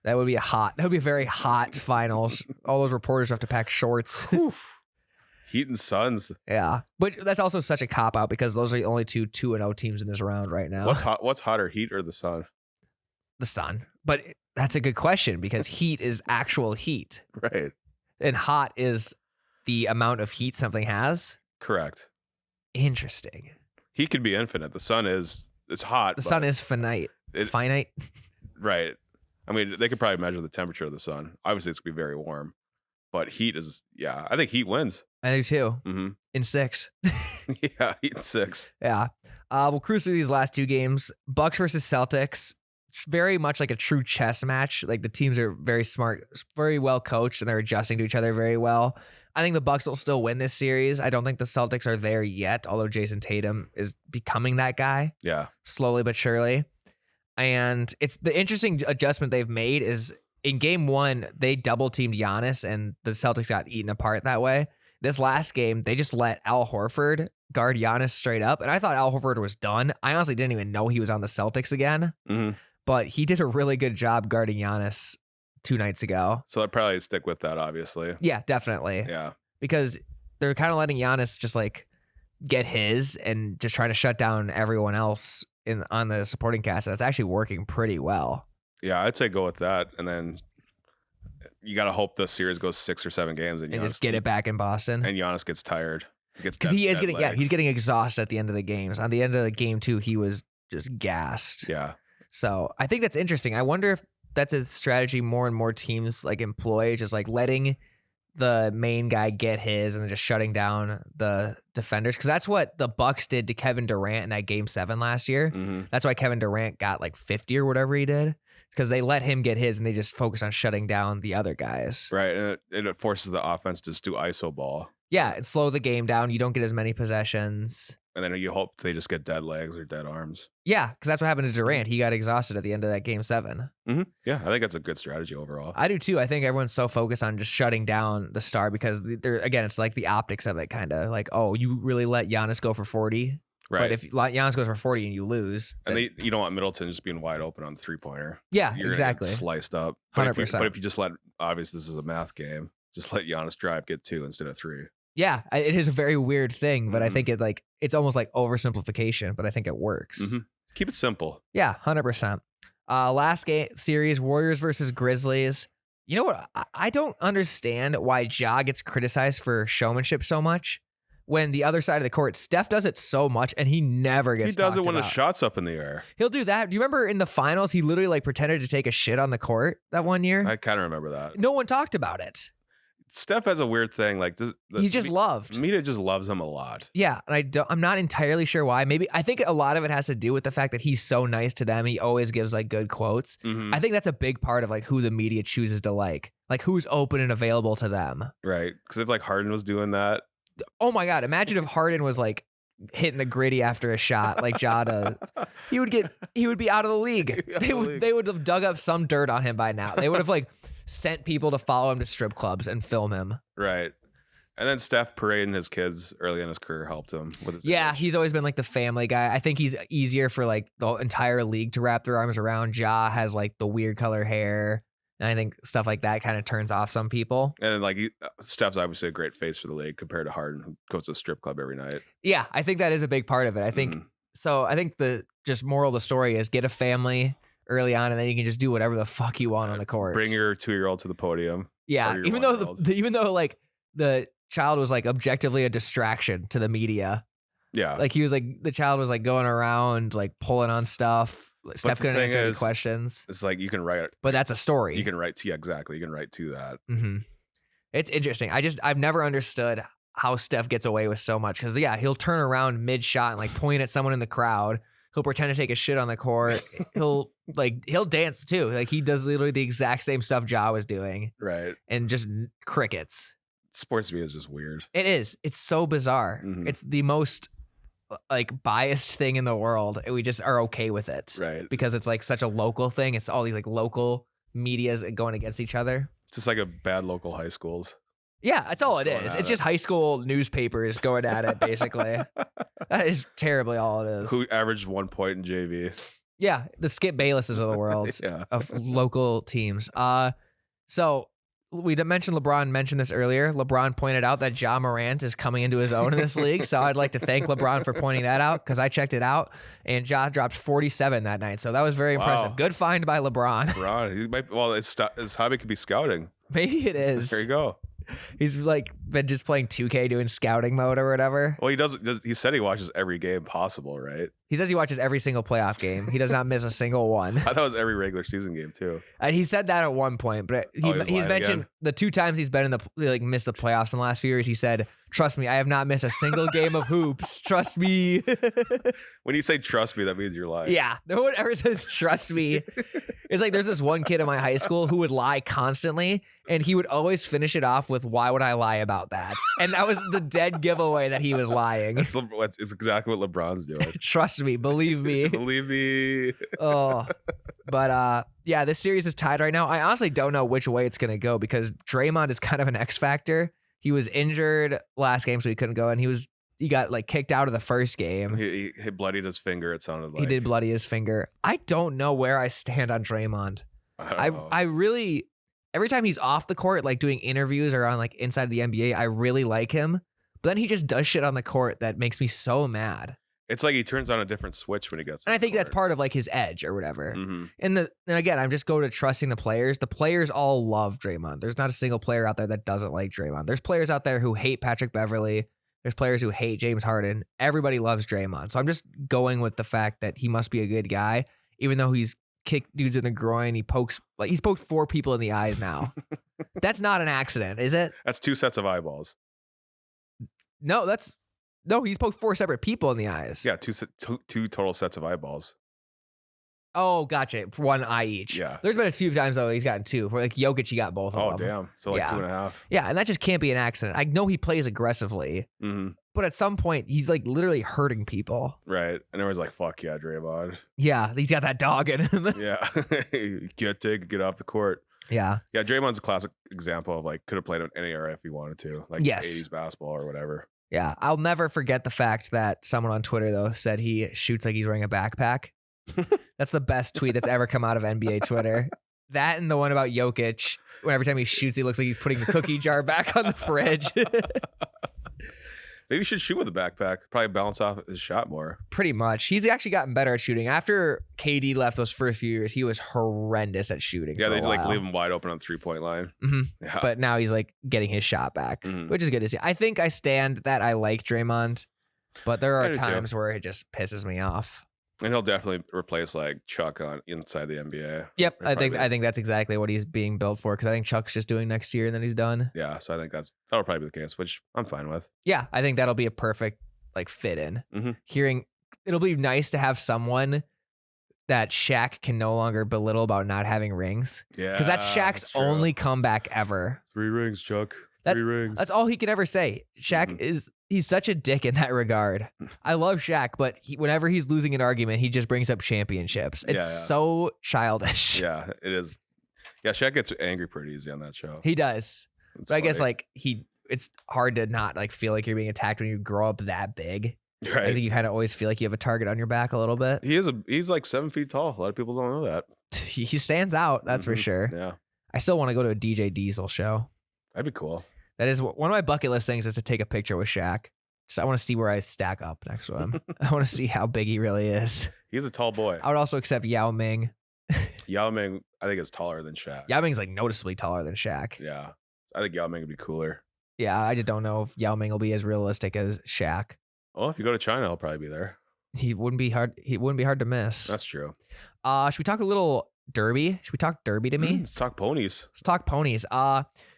That would be a very hot finals. All those reporters have to pack shorts. Oof. Heat and Suns. Yeah, but that's also such a cop out because those are the only 2-0 teams in this round right now. What's hotter, Heat or the Sun? The Sun. But that's a good question because heat is actual heat. Right. And hot is the amount of heat something has. Correct. Interesting. Heat could be infinite. The sun it's hot. The sun is finite. Finite? Right. I mean, they could probably measure the temperature of the sun. Obviously, it's going to be very warm. But heat is, I think heat wins. I do too. Mm-hmm. In 6. Yeah, heat in 6. Yeah. We'll cruise through these last 2 games. Bucks versus Celtics. Very much like a true chess match. Like the teams are very smart, very well coached, and they're adjusting to each other very well. I think the Bucks will still win this series. I don't think the Celtics are there yet, although Jason Tatum is becoming that guy. Yeah. Slowly but surely. And it's the interesting adjustment they've made is in game 1, they double teamed Giannis and the Celtics got eaten apart that way. This last game, they just let Al Horford guard Giannis straight up. And I thought Al Horford was done. I honestly didn't even know he was on the Celtics again. Mm-hmm. But he did a really good job guarding Giannis 2 nights ago. So I'd probably stick with that, obviously. Yeah, definitely. Yeah. Because they're kind of letting Giannis just like get his and just trying to shut down everyone else on the supporting cast. That's actually working pretty well. Yeah, I'd say go with that. And then you got to hope the series goes 6 or 7 games. And just get it back in Boston. And Giannis gets tired. Because he is getting, he's getting exhausted at the end of the games. On the end of the game 2, he was just gassed. Yeah. So I think that's interesting. I wonder if that's a strategy more and more teams like employ, just like letting the main guy get his and then just shutting down the defenders. Because that's what the Bucks did to Kevin Durant in that game 7 last year. Mm-hmm. That's why Kevin Durant got like 50 or whatever he did. Because they let him get his and they just focus on shutting down the other guys. Right. And it forces the offense to just do ISO ball. Yeah, and slow the game down. You don't get as many possessions. And then you hope they just get dead legs or dead arms. Yeah, because that's what happened to Durant. He got exhausted at the end of that game 7. Mm-hmm. Yeah, I think that's a good strategy overall. I do too. I think everyone's so focused on just shutting down the star because again, it's like the optics of it, kind of like, oh, you really let Giannis go for 40, Right. But if Giannis goes for 40 and you lose, and you don't want Middleton just being wide open on the 3-pointer. Yeah, You're exactly. Gonna get sliced up. But 100%. But if you just let, obviously this is a math game, just let Giannis drive, get 2 instead of 3. Yeah, it is a very weird thing, but I think it's almost like oversimplification, but I think it works. Mm-hmm. Keep it simple. Yeah, 100%. Last game series, Warriors versus Grizzlies. You know what? I don't understand why Ja gets criticized for showmanship so much when the other side of the court, Steph does it so much and he never gets He does it when about. the shot's up in the air. He'll do that. Do you remember in the finals, he literally like pretended to take a shit on the court that one year? I kind of remember that. No one talked about it. Steph has a weird thing. Like He's just loved. Media just loves him a lot. Yeah, and I'm not entirely sure why. Maybe I think a lot of it has to do with the fact that he's so nice to them. He always gives like good quotes. Mm-hmm. I think that's a big part of like who the media chooses to like who's open and available to them. Right, because if like Harden was doing that. Oh my God! Imagine if Harden was like hitting the gritty after a shot like Jada. He would be out of the league. They would have dug up some dirt on him by now. They would have like sent people to follow him to strip clubs and film him. Right. And then Steph parading his kids early in his career helped him with his Yeah, image. he's always been like the family guy. I think he's easier for like the entire league to wrap their arms around. Ja has like the weird color hair. And I think stuff like that kind of turns off some people. And like Steph's obviously a great face for the league compared to Harden, who goes to a strip club every night. Yeah, I think that is a big part of it. I think so. I think the just moral of the story is get a family early on, and then you can just do whatever the fuck you want on the court. Bring your 2-year-old to the podium. Yeah, even though like the child was like objectively a distraction to the media. Yeah, Like he was like the child was like going around like pulling on stuff. Steph couldn't answer any questions. It's like you can write it, but that's a story. You can write to exactly. You can write to that. Mm-hmm. It's interesting. I've never understood how Steph gets away with so much because he'll turn around mid shot and like point at someone in the crowd. He'll pretend to take a shit on the court. He'll dance too. Like he does literally the exact same stuff Ja was doing. Right. And just crickets. Sports media is just weird. It is. It's so bizarre. Mm-hmm. It's the most like biased thing in the world. And we just are okay with it. Right. Because it's like such a local thing. It's all these like local medias going against each other. It's just like a bad local high schools. Yeah, that's all it is. It's just high school newspapers going at it, basically. That is terribly all it is. Who averaged 1 point in JV? Yeah, the Skip Baylesses of the world of local teams. So we mentioned LeBron mentioned this earlier. LeBron pointed out that Ja Morant is coming into his own in this league. So I'd like to thank LeBron for pointing that out because I checked it out and Ja dropped 47 that night. So that was very impressive. Good find by LeBron. He might, well, his hobby could be scouting. Maybe it is. There you go. He's like been just playing 2K doing scouting mode or whatever. Well, he said he watches every game possible, right? He says he watches every single playoff game. He does not miss a single one. I thought it was every regular season game too. He said that at one point, but he's mentioned the 2 times he's been in the missed the playoffs in the last few years. He said, "Trust me, I have not missed a single game of hoops. Trust me." When you say "trust me," that means you're lying. Yeah, no one ever says "trust me." It's like there's this one kid in my high school who would lie constantly, and he would always finish it off with, "Why would I lie about that?" And that was the dead giveaway that he was lying. It's exactly what LeBron's doing. Trust me, believe me. Believe me. Oh, but yeah, this series is tied right now. I honestly don't know which way it's gonna go because Draymond is kind of an X factor. He was injured last game, so he couldn't go, and he got like kicked out of the first game. He bloodied his finger. It sounded like he did bloody his finger. I don't know where I stand on Draymond. I really every time he's off the court, like doing interviews or on like inside the NBA, I really like him. But then he just does shit on the court that makes me so mad. It's like he turns on a different switch when he gets. And I think that's part of like his edge or whatever. Mm-hmm. And again, I'm just going to trusting the players. The players all love Draymond. There's not a single player out there that doesn't like Draymond. There's players out there who hate Patrick Beverley. There's players who hate James Harden. Everybody loves Draymond. So I'm just going with the fact that he must be a good guy, even though he's kicked dudes in the groin. He's poked 4 people in the eyes now. That's not an accident, is it? That's 2 sets of eyeballs. No, he's poked 4 separate people in the eyes. Yeah, two total sets of eyeballs. Oh, gotcha. 1 eye each. Yeah. There's been a few times though he's gotten 2. Where like Jokic, he got both of them. Oh, damn. So like 2.5. Yeah, and that just can't be an accident. I know he plays aggressively, but at some point he's like literally hurting people. Right. And everyone's like, "Fuck yeah, Draymond." Yeah, he's got that dog in him. Yeah. Get off the court. Yeah. Yeah, Draymond's a classic example of like could have played in any era if he wanted to. Like 80s basketball or whatever. Yeah. I'll never forget the fact that someone on Twitter though said he shoots like he's wearing a backpack. That's the best tweet that's ever come out of NBA Twitter. That and the one about Jokic, when every time he shoots, he looks like he's putting the cookie jar back on the fridge. Maybe he should shoot with a backpack. Probably balance off his shot more. Pretty much. He's actually gotten better at shooting. After KD left those first few years, he was horrendous at shooting. Yeah, they like leave him wide open on the 3-point line. Mm-hmm. Yeah. But now he's like getting his shot back, which is good to see. I think I stand that I like Draymond, but there are times where it just pisses me off. And he'll definitely replace like Chuck on inside the NBA. Yep, I think that's exactly what he's being built for because I think Chuck's just doing next year and then he's done. Yeah, so I think that'll probably be the case, which I'm fine with. Yeah, I think that'll be a perfect like fit in. It'll be nice to have someone that Shaq can no longer belittle about not having rings. Yeah, because that's Shaq's only comeback ever. 3 rings, Chuck. 3 rings. That's all he can ever say. Shaq he's such a dick in that regard. I love Shaq, but whenever he's losing an argument, he just brings up championships. It's so childish. Yeah, it is. Yeah, Shaq gets angry pretty easy on that show. He does. But I guess like he it's hard to not like feel like you're being attacked when you grow up that big. I Right. think you kind of always feel like you have a target on your back a little bit. He's like 7 feet tall. A lot of people don't know that. He stands out, that's for Mhm. sure. Yeah. I still want to go to a DJ Diesel show. That'd be cool. That is one of my bucket list things is to take a picture with Shaq. Just I want to see where I stack up next to him. I want to see how big he really is. He's a tall boy. I would also accept Yao Ming. Yao Ming, I think, is taller than Shaq. Yao Ming's like noticeably taller than Shaq. Yeah. I think Yao Ming would be cooler. Yeah, I just don't know if Yao Ming will be as realistic as Shaq. Well, if you go to China, he'll probably be there. He wouldn't be hard to miss. That's true. Should we talk a little derby? Should we talk derby to me? Let's talk ponies. Let's talk ponies.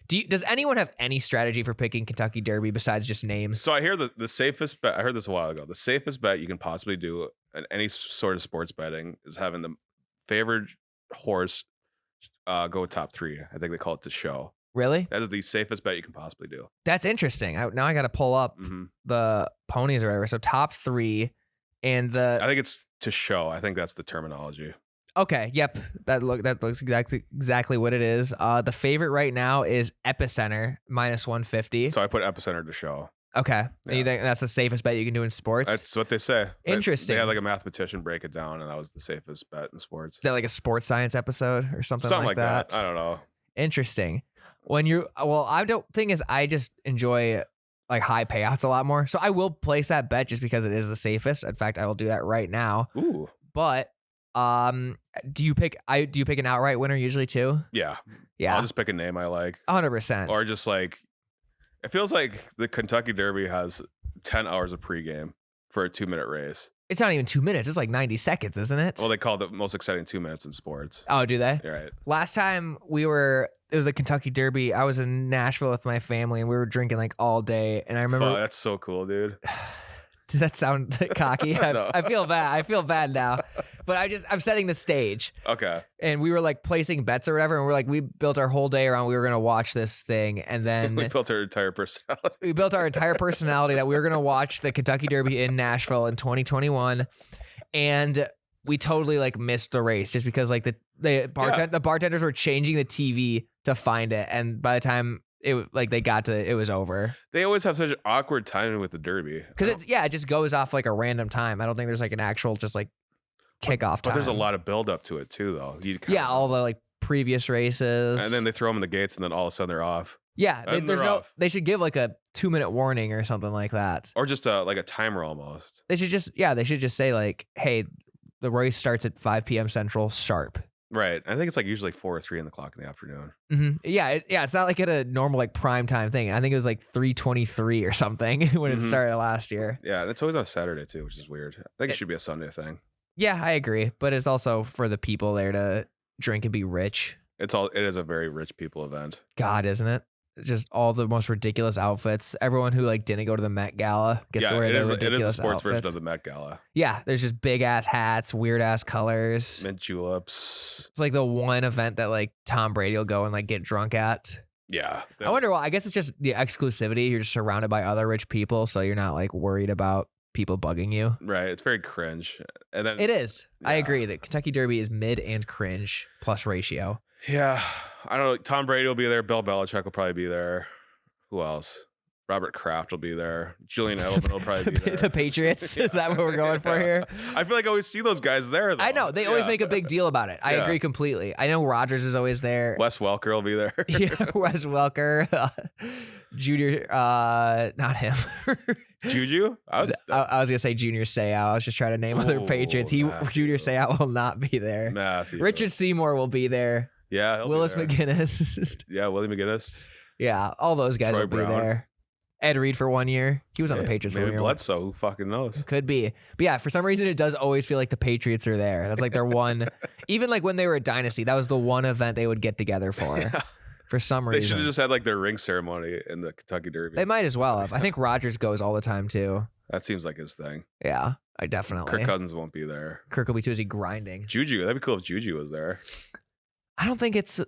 Does anyone have any strategy for picking Kentucky Derby besides just names? So I hear the safest bet. I heard this a while ago. The safest bet you can possibly do in any sort of sports betting is having the favored horse go top 3. I think they call it the show. Really? That is the safest bet you can possibly do. That's interesting. Now I got to pull up the ponies or whatever. So top 3 and I think it's to show. I think that's the terminology. Okay, yep. That looks exactly what it is. The favorite right now is Epicenter -150. So I put epicenter to show. Okay. Yeah. You think that's the safest bet you can do in sports? That's what they say. Interesting. They had like a mathematician break it down, and that was the safest bet in sports. Is that like a sports science episode or something like that? I don't know. Interesting. I don't think is I just enjoy like high payouts a lot more. So I will place that bet just because it is the safest. In fact, I will do that right now. Ooh. But do you pick an outright winner usually too? Yeah. Yeah. I'll just pick a name I like. 100%. Or just like, it feels like the Kentucky Derby has 10 hours of pregame for a 2-minute race. It's not even 2 minutes. It's like 90 seconds, isn't it? Well, they call it the most exciting 2 minutes in sports. Oh, do they? Right. Last time it was a Kentucky Derby. I was in Nashville with my family and we were drinking like all day. And I remember. Fuck, that's so cool, dude. Did that sound cocky? No. I feel bad. I feel bad now. But I'm setting the stage. Okay. And we were like placing bets or whatever. And we built our whole day around we were going to watch this thing. And then We built our entire personality. we built our entire personality that we were going to watch the Kentucky Derby in Nashville in 2021. And we totally like missed the race just because like the bartenders were changing the TV to find it. And by the time it was over. They always have such awkward timing with the Derby. Because it just goes off like a random time. I don't think there's like an actual just like kickoff time. But there's a lot of build up to it too, though. All the like previous races. And then they throw them in the gates, and then all of a sudden they're off. Yeah, And they're off. they should give like a 2-minute warning or something like that. Or just like a timer almost. They should just say like, hey, the race starts at 5 p.m. Central sharp. Right. I think it's like usually 4 or 3 in the afternoon. Mm-hmm. Yeah, it's not like at a normal like prime time thing. I think it was like 3:23 or something when it started last year. Yeah, and it's always on a Saturday too, which is weird. I think it should be a Sunday thing. Yeah, I agree, but it's also for the people there to drink and be rich. It is a very rich people event. God, isn't it? Just all the most ridiculous outfits. Everyone who like didn't go to the Met Gala gets to wear their ridiculous it is a sports outfits. version of the Met Gala. Yeah, there's just big ass hats, weird ass colors. Mint juleps. It's like the one event that like Tom Brady will go and like get drunk at. Yeah. I wonder why. I guess it's just the exclusivity. You're just surrounded by other rich people, so you're not like worried about people bugging you. Right. It's very cringe. And then It is. I Yeah. agree that Kentucky Derby is mid and cringe plus ratio. Yeah. I don't know. Tom Brady will be there. Bill Belichick will probably be there. Who else? Robert Kraft will be there. Julian Edelman will probably be there. The Patriots? Is that what we're going for here? I feel like I always see those guys there, though. I know. They always Yeah. make a big deal about it. I Yeah. agree completely. I know Rodgers is always there. Wes Welker will be there. Yeah, Wes Welker. Junior, not him. Juju? I was going to say Junior Seau. I was just trying to name other Ooh, Patriots. Matthew. Junior Seau will not be there. Matthew. Richard Seymour will be there. Yeah. He'll be Willis there. McGinnis. Yeah. Willie McGinnis. Yeah, all those guys Troy will be Brown. there. Ed Reed for 1 year. He was on the Patriots for 1 Maybe year. Bledsoe. Who fucking knows? Could be. But yeah, for some reason, it does always feel like the Patriots are there. That's like their one, even like when they were a dynasty, that was the one event they would get together for. For some They should reason. have just had like their ring ceremony in the Kentucky Derby. They might as well have. I think Rodgers goes all the time too. That seems like his thing. Yeah, I definitely. Kirk Cousins won't be there. Kirk will be too busy grinding. Juju. That'd be cool if Juju was there. I don't think it's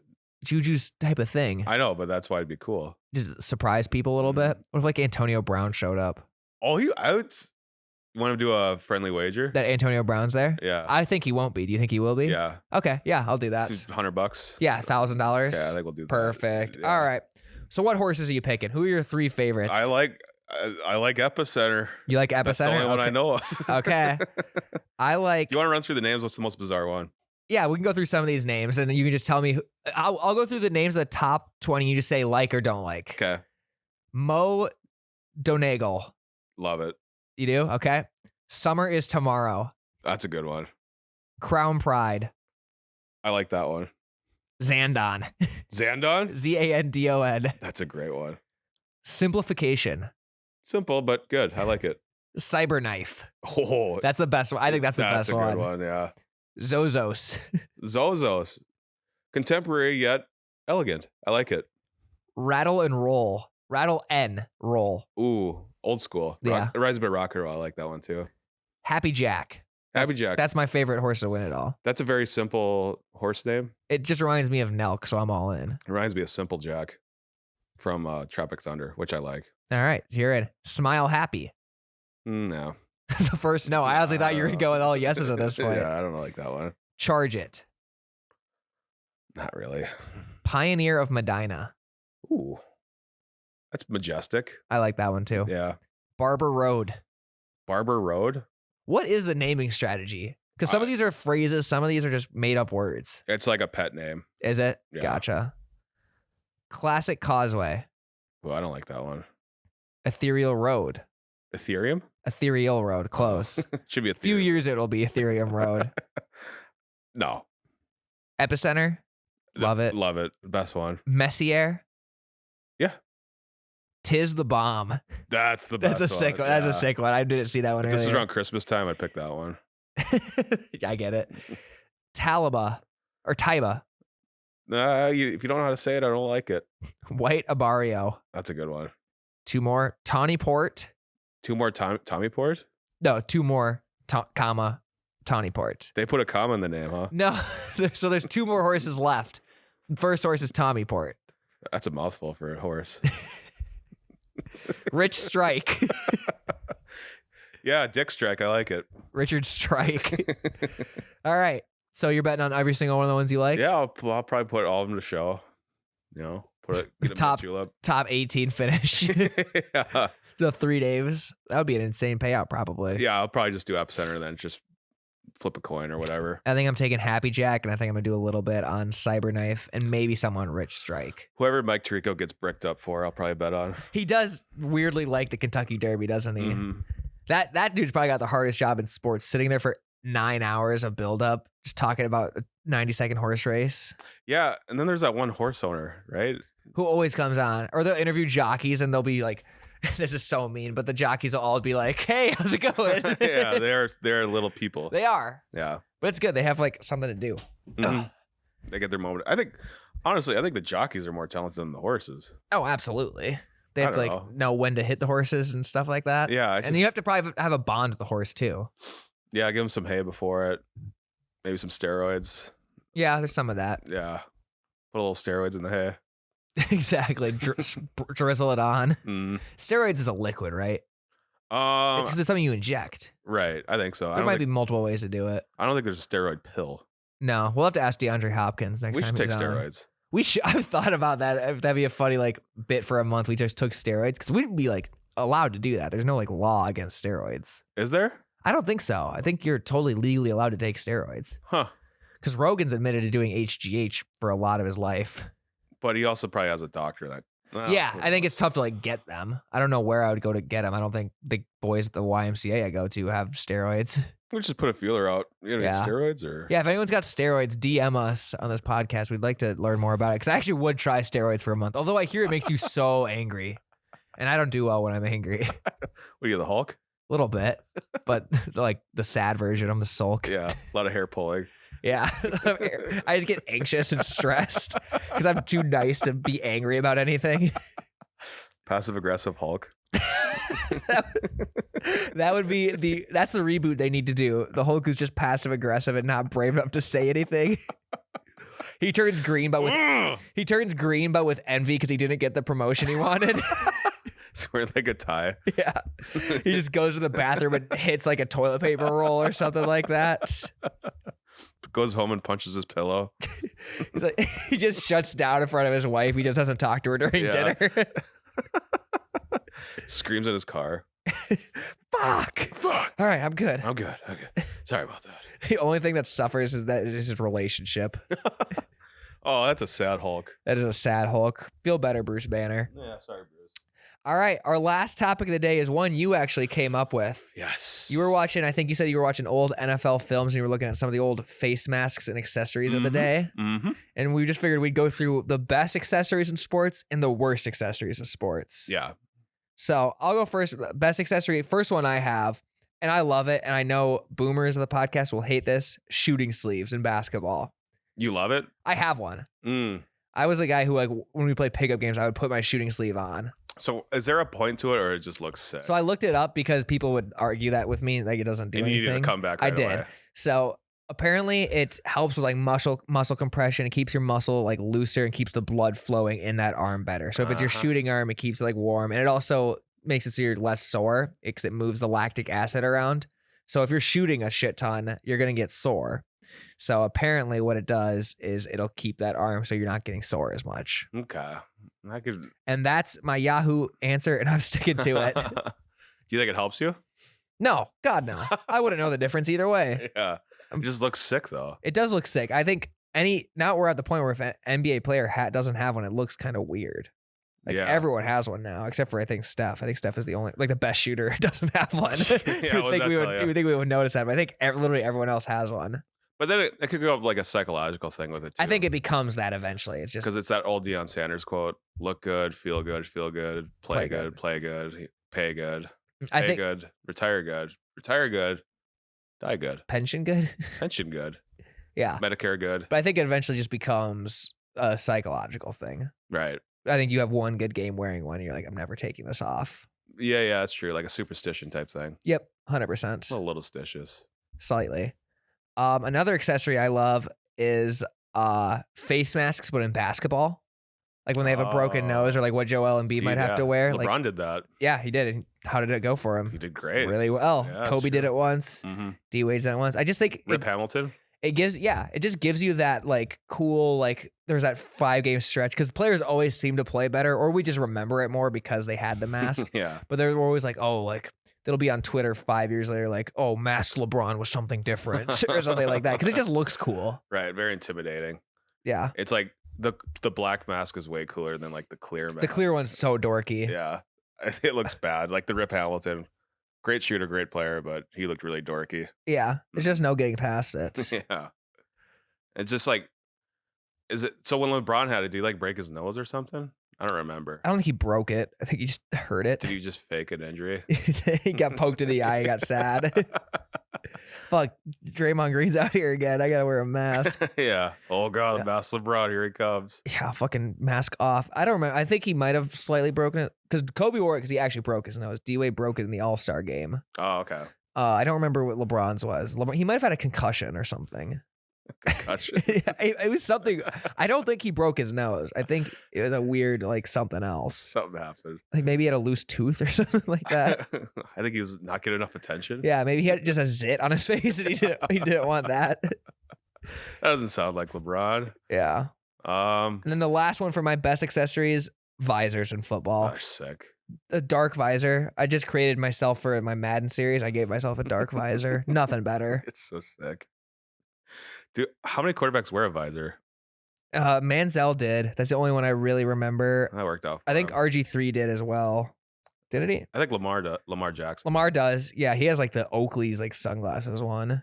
Juju's type of thing. I know, but that's why it'd be cool. Just surprise people a little bit. What if like Antonio Brown showed up? Oh, you want to do a friendly wager? That Antonio Brown's there? Yeah. I think he won't be. Do you think he will be? Yeah. Okay. Yeah, I'll do that. $100. Yeah, $1,000. Okay, I think we'll do that. Perfect. Yeah. All right. So what horses are you picking? Who are your 3 favorites? I like Epicenter. You like Epicenter? That's the only one I know of. Okay. I like. Do you want to run through the names? What's the most bizarre one? Yeah, we can go through some of these names, and you can just tell me. I'll go through the names of the top 20. You just say like or don't like. Okay. Mo Donegal. Love it. You do? Okay. Summer is Tomorrow. That's a good one. Crown Pride. I like that one. Zandon. Zandon? Zandon. That's a great one. Simplification. Simple, but good. I like it. Cyberknife. Oh, That's the best one. I think that's the best a one. good one, yeah. Zozos. Zozos. Contemporary yet elegant. I like it. Rattle and Roll. Rattle N. Roll. Ooh, old school. Yeah. It rises a bit rock and roll. I like that one too. Happy Jack. Happy Jack. That's my favorite horse to win it all. That's a very simple horse name. It just reminds me of Nelk, so I'm all in. It reminds me of Simple Jack from Tropic Thunder, which I like. All right, you're in. Smile Happy. No. The first no. I honestly thought you were going to go with all yeses at this point. Yeah, I don't like that one. Charge It. Not really. Pioneer of Medina. Ooh. That's majestic. I like that one too. Yeah. Barber Road. Barber Road. What is the naming strategy? Because some of these are phrases, some of these are just made up words. It's like a pet name. Is it? Yeah. Gotcha. Classic Causeway. Well, I don't like that one. Ethereal Road. Ethereum? Ethereal Road. Close. Should be a Few years it'll be Ethereum Road. No. Epicenter. Love it. Love it. Best one. Messier. Yeah. Tis the Bomb. That's the best That's a sick one. That's a sick one. I didn't see that one If earlier. this is around Christmas time, I'd pick that one. I get it. Talaba or Taiba. If you don't know how to say it, I don't like it. White Abario. That's a good one. 2 more. Tawny Port. 2 more Tommy Port? No, 2 more. Comma. Tawny Port. They put a comma in the name, huh? No. So there's 2 more horses left. First horse is Tommy Port. That's a mouthful for a horse. Rich Strike. Yeah, Dick Strike. I like it. Richard Strike. All right. So you're betting on every single one of the ones you like? Yeah, I'll probably put all of them to show. You know, get a Top julep. Top 18 finish. Yeah. The 3 days. That would be an insane payout, probably. Yeah, I'll probably just do Epicenter and then just flip a coin or whatever. I think I'm taking Happy Jack, and I think I'm going to do a little bit on Cyberknife and maybe some on Rich Strike. Whoever Mike Tirico gets bricked up for, I'll probably bet on. He does weirdly like the Kentucky Derby, doesn't he? Mm-hmm. That dude's probably got the hardest job in sports, sitting there for 9 hours of buildup, just talking about a 90-second horse race. Yeah, and then there's that one horse owner, right? Who always comes on, or they'll interview jockeys and they'll be like, this is so mean, but the jockeys will all be like, hey, how's it going? Yeah, they're little people. They are. Yeah. But it's good. They have like something to do. Mm-hmm. They get their moment. Honestly, I think the jockeys are more talented than the horses. Oh, absolutely. They have to like know when to hit the horses and stuff like that. Yeah. And you have to probably have a bond with the horse too. Yeah, give them some hay before it. Maybe some steroids. Yeah, there's some of that. Yeah. Put a little steroids in the hay. Exactly. Drizzle it on. Mm. Steroids is a liquid, right? It's because it's something you inject. Right. I think so. There might be multiple ways to do it. I don't think there's a steroid pill. No, we'll have to ask DeAndre Hopkins next We time. should take he's on. steroids. We should. I've thought about that. That'd be a funny like bit for a month. We just took steroids because we'd be like allowed to do that. There's no like law against steroids. Is there? I don't think so. I think you're totally legally allowed to take steroids. Huh. Because Rogan's admitted to doing HGH for a lot of his life. But he also probably has a doctor that. Yeah, I think it's tough to like get them. I don't know where I would go to get them. I don't think the boys at the YMCA I go to have steroids. We just put a feeler out. You gonna get steroids or? Yeah, if anyone's got steroids, DM us on this podcast. We'd like to learn more about it because I actually would try steroids for a month. Although I hear it makes you so angry, and I don't do well when I'm angry. What are you, the Hulk? A little bit, but like the sad version. I'm the sulk. Yeah, a lot of hair pulling. Yeah, I just get anxious and stressed because I'm too nice to be angry about anything. Passive aggressive Hulk. That would be that's the reboot they need to do. The Hulk who's just passive aggressive and not brave enough to say anything. He turns green, but with envy because he didn't get the promotion he wanted. He's wearing like a tie. Yeah, he just goes to the bathroom and hits like a toilet paper roll or something like that. Goes home and punches his pillow. He's like, he just shuts down in front of his wife. He just doesn't talk to her during dinner. Screams in his car. Fuck. All right, I'm good. Okay. Sorry about that. The only thing that suffers is his relationship. Oh, that's a sad Hulk. That is a sad Hulk. Feel better, Bruce Banner. Yeah, sorry, Bruce. All right, our last topic of the day is one you actually came up with. Yes. You were watching, I think you said you were watching old NFL films and you were looking at some of the old face masks and accessories of the day. Mm-hmm. And we just figured we'd go through the best accessories in sports and the worst accessories in sports. Yeah. So I'll go first. Best accessory, first one I have, and I love it, and I know boomers of the podcast will hate this, shooting sleeves in basketball. You love it? I have one. Mm. I was the guy who, like, when we played pickup games, I would put my shooting sleeve on. So is there a point to it, or it just looks sick? So I looked it up because people would argue that with me, like it doesn't do anything. You needed to come back right I did. away. So apparently it helps with like muscle compression. It keeps your muscle like looser and keeps the blood flowing in that arm better. So if it's your shooting arm, it keeps it like warm, and it also makes it so you're less sore because it moves the lactic acid around. So if you're shooting a shit ton, you're gonna get sore. So apparently what it does is it'll keep that arm so you're not getting sore as much. Okay. I could. And that's my Yahoo answer, and I'm sticking to it. Do you think it helps you? No, God, no. I wouldn't know the difference either way. Yeah. It just looks sick, though. It does look sick. I think now we're at the point where if an NBA player doesn't have one, it looks kind of weird. Like everyone has one now, except for I think Steph. I think Steph is the only, like the best shooter who doesn't have one. Yeah, you would think we would notice that, but I think literally everyone else has one. But then it could go up like a psychological thing with it, too. I think it becomes that eventually. It's just because it's that old Deion Sanders quote: "Look good, feel good, play good, pay good, pay good, retire good, die good, pension good, pension good, yeah, Medicare good." But I think it eventually just becomes a psychological thing. Right. I think you have one good game wearing one, and you're like, I'm never taking this off. Yeah, that's true. Like a superstition type thing. Yep, 100%. A little stitious. Slightly. Another accessory I love is face masks, but in basketball. Like when they have a broken nose, or like what Joel Embiid might have to wear. LeBron like, did that. Yeah, he did. And how did it go for him? He did great. Really well. Yeah, Kobe did it once. Mm-hmm. D-Wade's done it once. I just think Rip Hamilton. It just gives you that like cool, like there's that 5-game stretch because players always seem to play better, or we just remember it more because they had the mask. Yeah. But they're always like, oh, like it'll be on Twitter 5 years later, like, oh, masked LeBron was something different or something like that because it just looks cool. Right. Very intimidating. Yeah. It's like the black mask is way cooler than like the clear mask. The clear one's so dorky. Yeah. It looks bad. Like the Rip Hamilton. Great shooter, great player, but he looked really dorky. Yeah. There's just no getting past it. Yeah. It's just like, is it so when LeBron had it, did he like break his nose or something? I don't remember. I don't think he broke it. I think he just hurt it. Did he just fake an injury? He got poked in the eye. He got sad. Fuck, Draymond Green's out here again. I gotta wear a mask. Yeah. Oh god, the mask LeBron, here he comes. Yeah, fucking mask off. I don't remember. I think he might have slightly broken it because Kobe wore it because he actually broke his nose. D-Wade broke it in the All-Star game. Oh, okay. I don't remember what LeBron's was. He might have had a concussion or something. Concussion. It was something. I don't think he broke his nose. I think it was a weird, like something else. Something happened. I think maybe he had a loose tooth or something like that. I think he was not getting enough attention. Yeah, maybe he had just a zit on his face and he didn't want that. That doesn't sound like LeBron. Yeah. And then the last one for my best accessories, visors in football. They're sick. A dark visor. I just created myself for my Madden series. I gave myself a dark visor. Nothing better. It's so sick. Dude, how many quarterbacks wear a visor? Manziel did. That's the only one I really remember. That worked out. I think RG3 did as well. Did he? I think Lamar Jackson. Lamar does. Yeah, he has like the Oakley's like sunglasses one.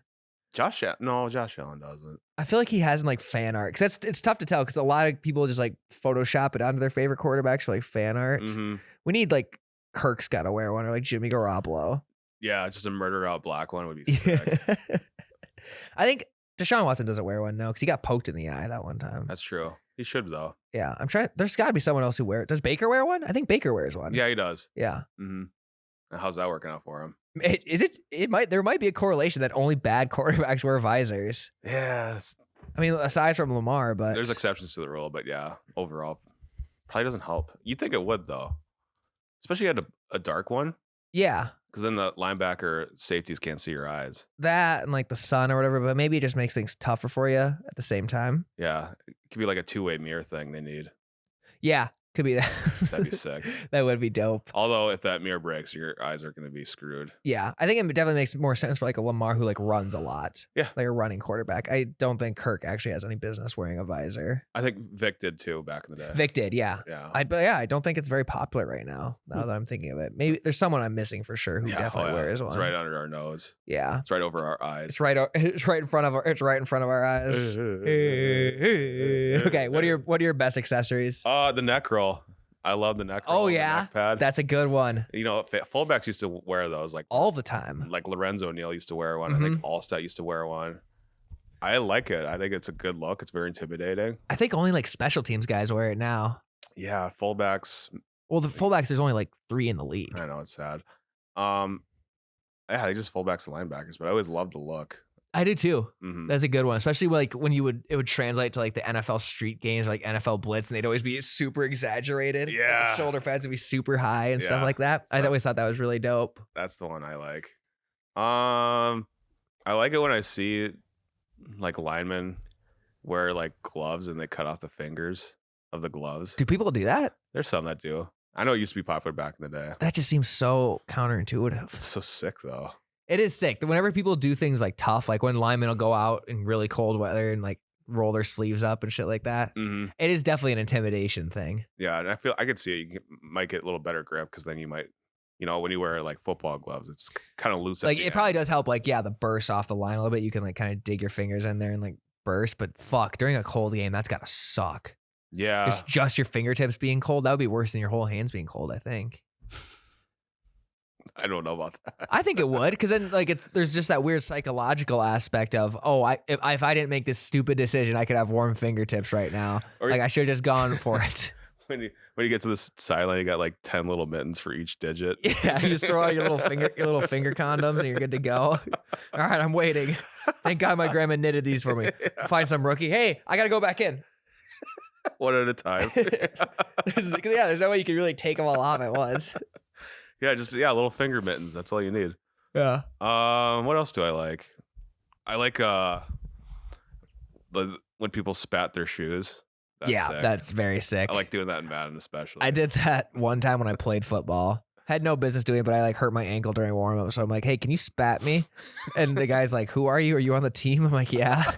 Josh Allen doesn't. I feel like he has in like fan art because it's tough to tell because a lot of people just like Photoshop it onto their favorite quarterbacks for like fan art. Mm-hmm. We need like Kirk's got to wear one or like Jimmy Garoppolo. Yeah, just a murder out black one would be sick. I think Deshaun Watson doesn't wear one, no, because he got poked in the eye that one time. That's true. He should though. Yeah, I'm trying. There's got to be someone else who wears it. Does Baker wear one? I think Baker wears one. Yeah, he does. Yeah. Mm-hmm. How's that working out for him? There might be a correlation that only bad quarterbacks wear visors. Yeah. I mean, aside from Lamar, but there's exceptions to the rule, but yeah, overall, probably doesn't help. You'd think it would though, especially had a dark one. Yeah, Because then the linebacker safeties can't see your eyes. That and like the sun or whatever, but maybe it just makes things tougher for you at the same time. Yeah, it could be like a two-way mirror thing they need. Yeah, could be that. That'd be sick. That would be dope. Although if that mirror breaks, your eyes are going to be screwed. Yeah, I think it definitely makes more sense for like a Lamar who like runs a lot. Yeah. Like a running quarterback. I don't think Kirk actually has any business wearing a visor. I think Vic did too back in the day. Vic did, yeah. Yeah. I don't think it's very popular right now that I'm thinking of it. Maybe there's someone I'm missing for sure who definitely wears one. It's right under our nose. Yeah. It's right over our eyes. It's right in front of our eyes. Okay, what are your best accessories? The neck roll. I love the neck roll. Oh the yeah, neck pad. that's a good one. You know, fullbacks used to wear those like all the time. Like Lorenzo Neal used to wear one. I think Allstott used to wear one. I like it. I think it's a good look. It's very intimidating. I think only like special teams guys wear it now. Yeah, fullbacks. Well, the fullbacks, there's only like 3 in the league. I know, it's sad. Yeah, they just fullbacks and linebackers, but I always loved the look. I do too. Mm-hmm. That's a good one, especially like when it would translate to like the NFL street games, or like NFL blitz, and they'd always be super exaggerated. Yeah, like the shoulder pads would be super high and stuff like that. So I always thought that was really dope. That's the one I like. I like it when I see like linemen wear like gloves and they cut off the fingers of the gloves. Do people do that? There's some that do. I know it used to be popular back in the day. That just seems so counterintuitive. It's so sick though. It is sick. Whenever people do things like tough, like when linemen will go out in really cold weather and like roll their sleeves up and shit like that, it is definitely an intimidation thing. Yeah, and I could see it. You might get a little better grip because then you might, when you wear like football gloves, it's kind of loose. Like it probably does help. Like the burst off the line a little bit. You can like kind of dig your fingers in there and like burst. But fuck, during a cold game, that's gotta suck. Yeah, it's just your fingertips being cold. That would be worse than your whole hands being cold, I think. I don't know about that. I think it would, because then like there's just that weird psychological aspect of if I didn't make this stupid decision, I could have warm fingertips right now. Or like I should have just gone for it. When you get to this sideline, you got like 10 little mittens for each digit. Yeah, you just throw out your little finger condoms and you're good to go. All right, I'm waiting. Thank God my grandma knitted these for me. Yeah. Find some rookie. Hey, I gotta go back in. One at a time. There's no way you can really take them all off at once. Yeah, little finger mittens. That's all you need. Yeah. What else do I like? I like when people spat their shoes. That's very sick. I like doing that in Madden especially. I did that one time when I played football. Had no business doing it, but I like hurt my ankle during warm up. So I'm like, hey, can you spat me? And the guy's like, who are you? Are you on the team? I'm like, yeah.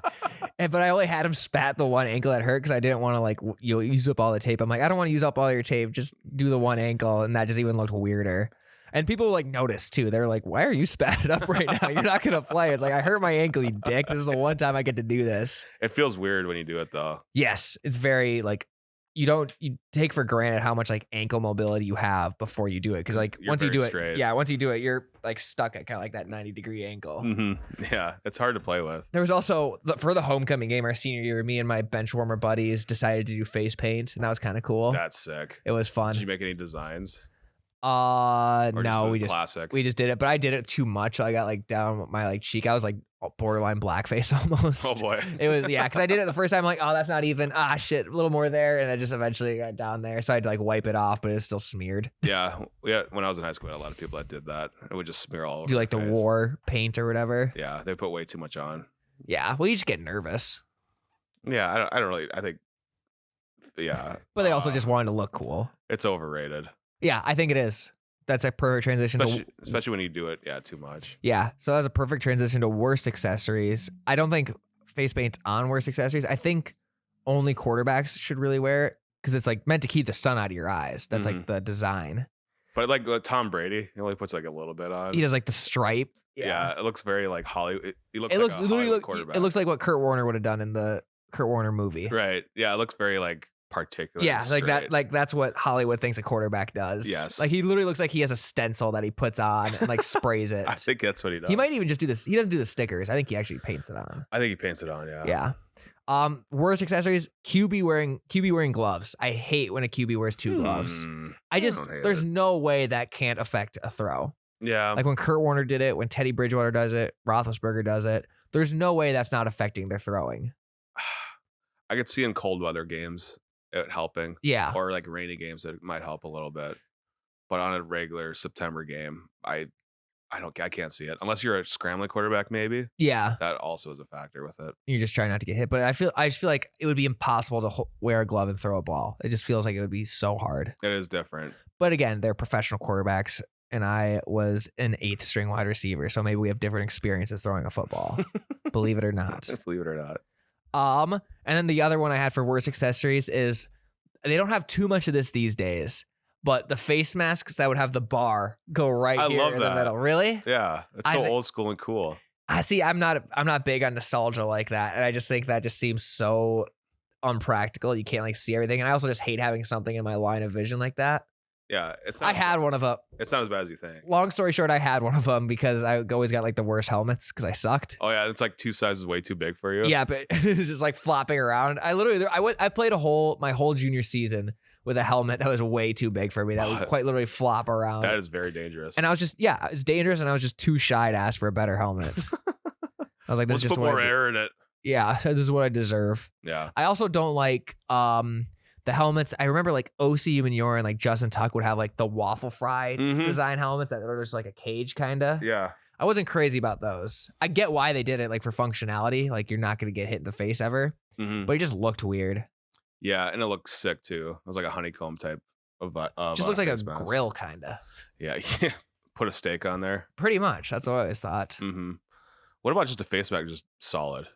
But I only had him spat the one ankle that hurt because I didn't want to like use up all the tape. I'm like, I don't want to use up all your tape. Just do the one ankle. And that just even looked weirder. And people like noticed too. They're like, why are you spatted up right now? You're not going to play. It's like, I hurt my ankle, you dick. This is the one time I get to do this. It feels weird when you do it though. Yes. It's very like, you take for granted how much like ankle mobility you have before you do it. Cause like once you do it, you're like stuck at kind of like that 90-degree ankle. Mm-hmm. Yeah. It's hard to play with. There was also for the homecoming game, our senior year, me and my bench warmer buddies decided to do face paint, and that was kind of cool. That's sick. It was fun. Did you make any designs? No, we classic. We just did it, but I did it too much. I got like down my like cheek. I was like borderline blackface almost. Oh boy. It was, yeah, because I did it the first time. I'm like, oh, that's not even. Shit, a little more there, and I just eventually got down there. So I had to like wipe it off, but it was still smeared. Yeah, when I was in high school, we had a lot of people that did that. It would just smear all over. Do like the war paint or whatever. Yeah, they put way too much on. Yeah, well, you just get nervous. Yeah, I don't really. I think. Yeah, but they also just wanted to look cool. It's overrated. Yeah, I think it is. That's a perfect transition. Especially when you do it, too much. Yeah, so that's a perfect transition to worst accessories. I don't think face paint's on worst accessories. I think only quarterbacks should really wear it because it's like meant to keep the sun out of your eyes. That's like the design. But like Tom Brady, he only puts like a little bit on. He does like the stripe. Yeah, it looks very like Hollywood. It looks like a literally quarterback. It looks like what Kurt Warner would have done in the Kurt Warner movie. Right. Yeah, it looks very like particular. Yeah, like that. Like that's what Hollywood thinks a quarterback does. Yes. Like he literally looks like he has a stencil that he puts on and like sprays it. I think that's what he does. He might even just do this. He doesn't do the stickers. I think he actually paints it on. I think he paints it on. Yeah. Yeah. Worst accessories: QB wearing gloves. I hate when a QB wears two gloves. There's no way that can't affect a throw. Yeah. Like when Kurt Warner did it, when Teddy Bridgewater does it, Roethlisberger does it. There's no way that's not affecting their throwing. I could see in cold weather games it helping. Yeah. Or like rainy games that might help a little bit. But on a regular September game, I I can't see it unless you're a scrambling quarterback. Maybe Yeah, that also is a factor with it. you're just trying not to get hit. But I just feel like it would be impossible to wear a glove and throw a ball. It just feels like it would be so hard. It is different. But again, they're professional quarterbacks, and I was an 8th string wide receiver, so maybe we have different experiences throwing a football. Believe it or not. Believe it or not. And then the other one I had for worst accessories is they don't have too much of this these days, but the face masks that would have the bar go right I here love in that. the middle. Really? Yeah, it's so old school and cool. I see. I'm not big on nostalgia like that, and I just think that just seems so unpractical. You can't like see everything, and I also just hate having something in my line of vision like that. Yeah, it's not, I had one of them. It's not as bad as you think. Long story short, I had one of them because I always got like the worst helmets because I sucked. Oh yeah, it's like 2 sizes way too big for you. Yeah, but it's just like flopping around. I played my whole junior season with a helmet that was way too big for me. That would quite literally flop around. That is very dangerous. And I was just, it's dangerous, and I was just too shy to ask for a better helmet. I was like, this is Let's just put what more I air in it. yeah, this is what I deserve. Yeah. I also don't like the helmets. I remember like OC Manure and like Justin Tuck would have like the waffle fry Mhm. design helmets that are just like a cage kind of. Yeah. I wasn't crazy about those. I get why they did it, like for functionality, like you're not going to get hit in the face ever, Mhm. but it just looked weird. Yeah, and it looks sick too. It was like a honeycomb type of Just looks like a face mask. grill kind of. Yeah, put a steak on there. Pretty much. That's what I always thought. Mm-hmm. What about just a face mask, just solid?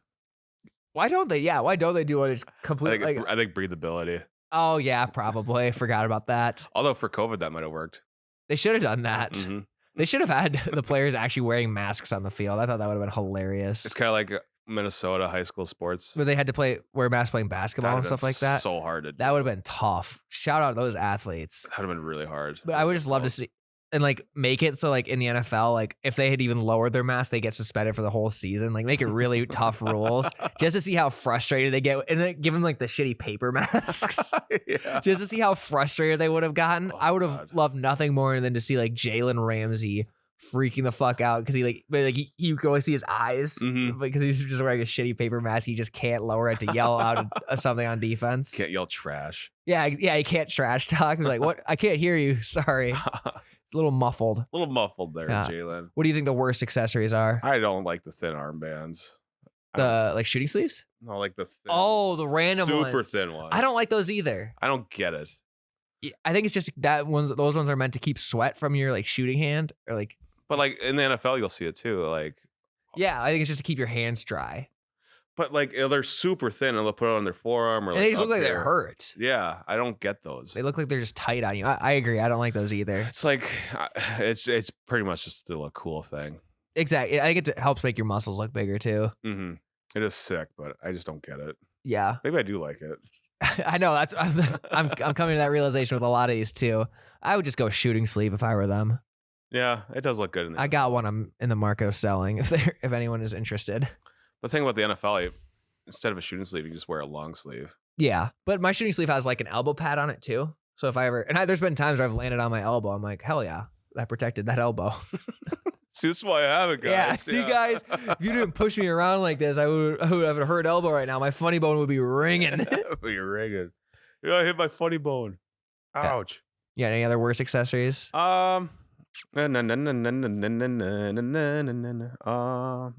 Why don't they? Yeah, why don't they do it? It's completely. I think breathability. Oh yeah, probably. Forgot about that. Although for COVID that might have worked. They should have done that. Mhm. They should have had the players actually wearing masks on the field. I thought that would have been hilarious. It's kind of like Minnesota high school sports. Where they had to wear masks playing basketball and stuff like that. So hard to do. That would have been tough. Shout out those athletes. That would have been really hard. But I would just love to see and like make it so like in the NFL, like if they had even lowered their mask, they get suspended for the whole season. Like make it really tough rules just to see how frustrated they get, and then give them like the shitty paper masks. Yeah. Just to see how frustrated they would have gotten. Oh, I would have God. loved nothing more than to see like Jalen Ramsey freaking the fuck out because you can always see his eyes Mhm. because he's just wearing a shitty paper mask. He just can't lower it to yell out something on defense. Can't yell trash. Yeah, he can't trash talk. He's like, what? I can't hear you. Sorry. It's a little muffled. A little muffled there, Yeah. Jalen. What do you think the worst accessories are? I don't like the thin armbands. The like shooting sleeves? No, like the thin, Oh, the random super ones. thin ones. I don't like those either. I don't get it. I think it's just those ones are meant to keep sweat from your like shooting hand or like But like in the NFL, you'll see it too. Like, yeah, I think it's just to keep your hands dry. but like they're super thin, and they'll put it on their forearm or And like they just up look like they here. hurt. Yeah, I don't get those. They look like they're just tight on you. I agree. I don't like those either. It's like it's pretty much just still a cool thing. Exactly. I think it helps make your muscles look bigger too. Mm-hmm. It is sick, but I just don't get it. Yeah. Maybe I do like it. I know I'm coming to that realization with a lot of these too. I would just go shooting sleeve if I were them. Yeah, it does look good in the I got one I'm in the market of selling if anyone is interested. The thing about the NFL, instead of a shooting sleeve, you just wear a long sleeve. Yeah, but my shooting sleeve has like an elbow pad on it too. So if I ever there's been times where I've landed on my elbow, I'm like, hell yeah, that protected that elbow. See, this is why I have it, guys. Yeah, see guys, if you didn't push me around like this, I would have a hurt elbow right now. My funny bone would be ringing. You're ringing. Yeah, I hit my funny bone. Ouch. Yeah, any other worst accessories? No,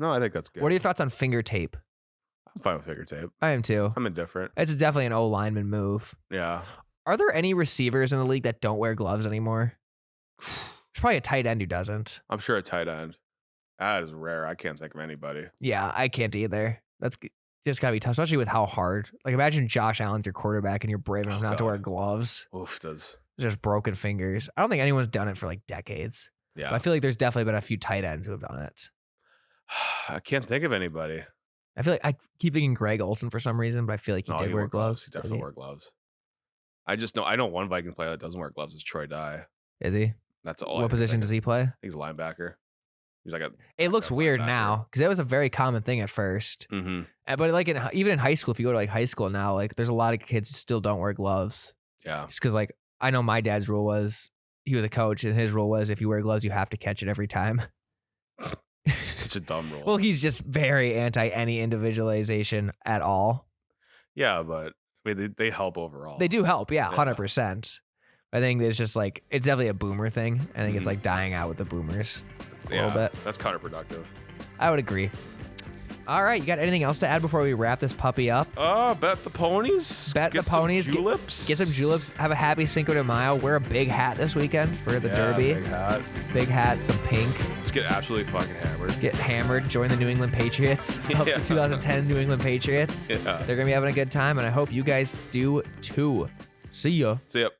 I think that's good. What are your thoughts on finger tape? I'm fine with finger tape. I am too. I'm indifferent. It's definitely an O lineman move. Yeah. Are there any receivers in the league that don't wear gloves anymore? There's probably a tight end who doesn't. I'm sure a tight end. That is rare. I can't think of anybody. Yeah, I can't either. That's just gotta be tough, especially with how hard. Like imagine Josh Allen's your quarterback and you're brave enough not to wear gloves. Oof, does. It's just broken fingers. I don't think anyone's done it for like decades. Yeah. But I feel like there's definitely been a few tight ends who have done it. I can't think of anybody. I feel like I keep thinking Greg Olsen for some reason, but I feel like he did wear wore gloves. He definitely wore gloves. I know one Viking player that doesn't wear gloves is Troy Dye. Is he? That's all. What position does he play? I think he's a linebacker. He's like a. It looks weird now because that was a very common thing at first. Mm-hmm. But like even in high school, if you go to like high school now, like there's a lot of kids who still don't wear gloves. Yeah. Just because like I know my dad's rule was he was a coach and his rule was if you wear gloves, you have to catch it every time. Such a dumb rule. Well, he's just very anti any individualization at all. Yeah, but I mean, they help overall. They do help, yeah, Yeah. 100%. I think it's just like it's definitely a boomer thing. I think it's like dying out with the boomers. a little bit. That's counterproductive. I would agree. All right, you got anything else to add before we wrap this puppy up? Bet the ponies. Bet the ponies. Some juleps. Get some juleps. Have a happy Cinco de Mayo. Wear a big hat this weekend for the Derby. Big hat, some pink. Let's get absolutely fucking hammered. Get hammered. Join the New England Patriots. The 2010 New England Patriots. Yeah. They're going to be having a good time, and I hope you guys do too. See ya. See ya.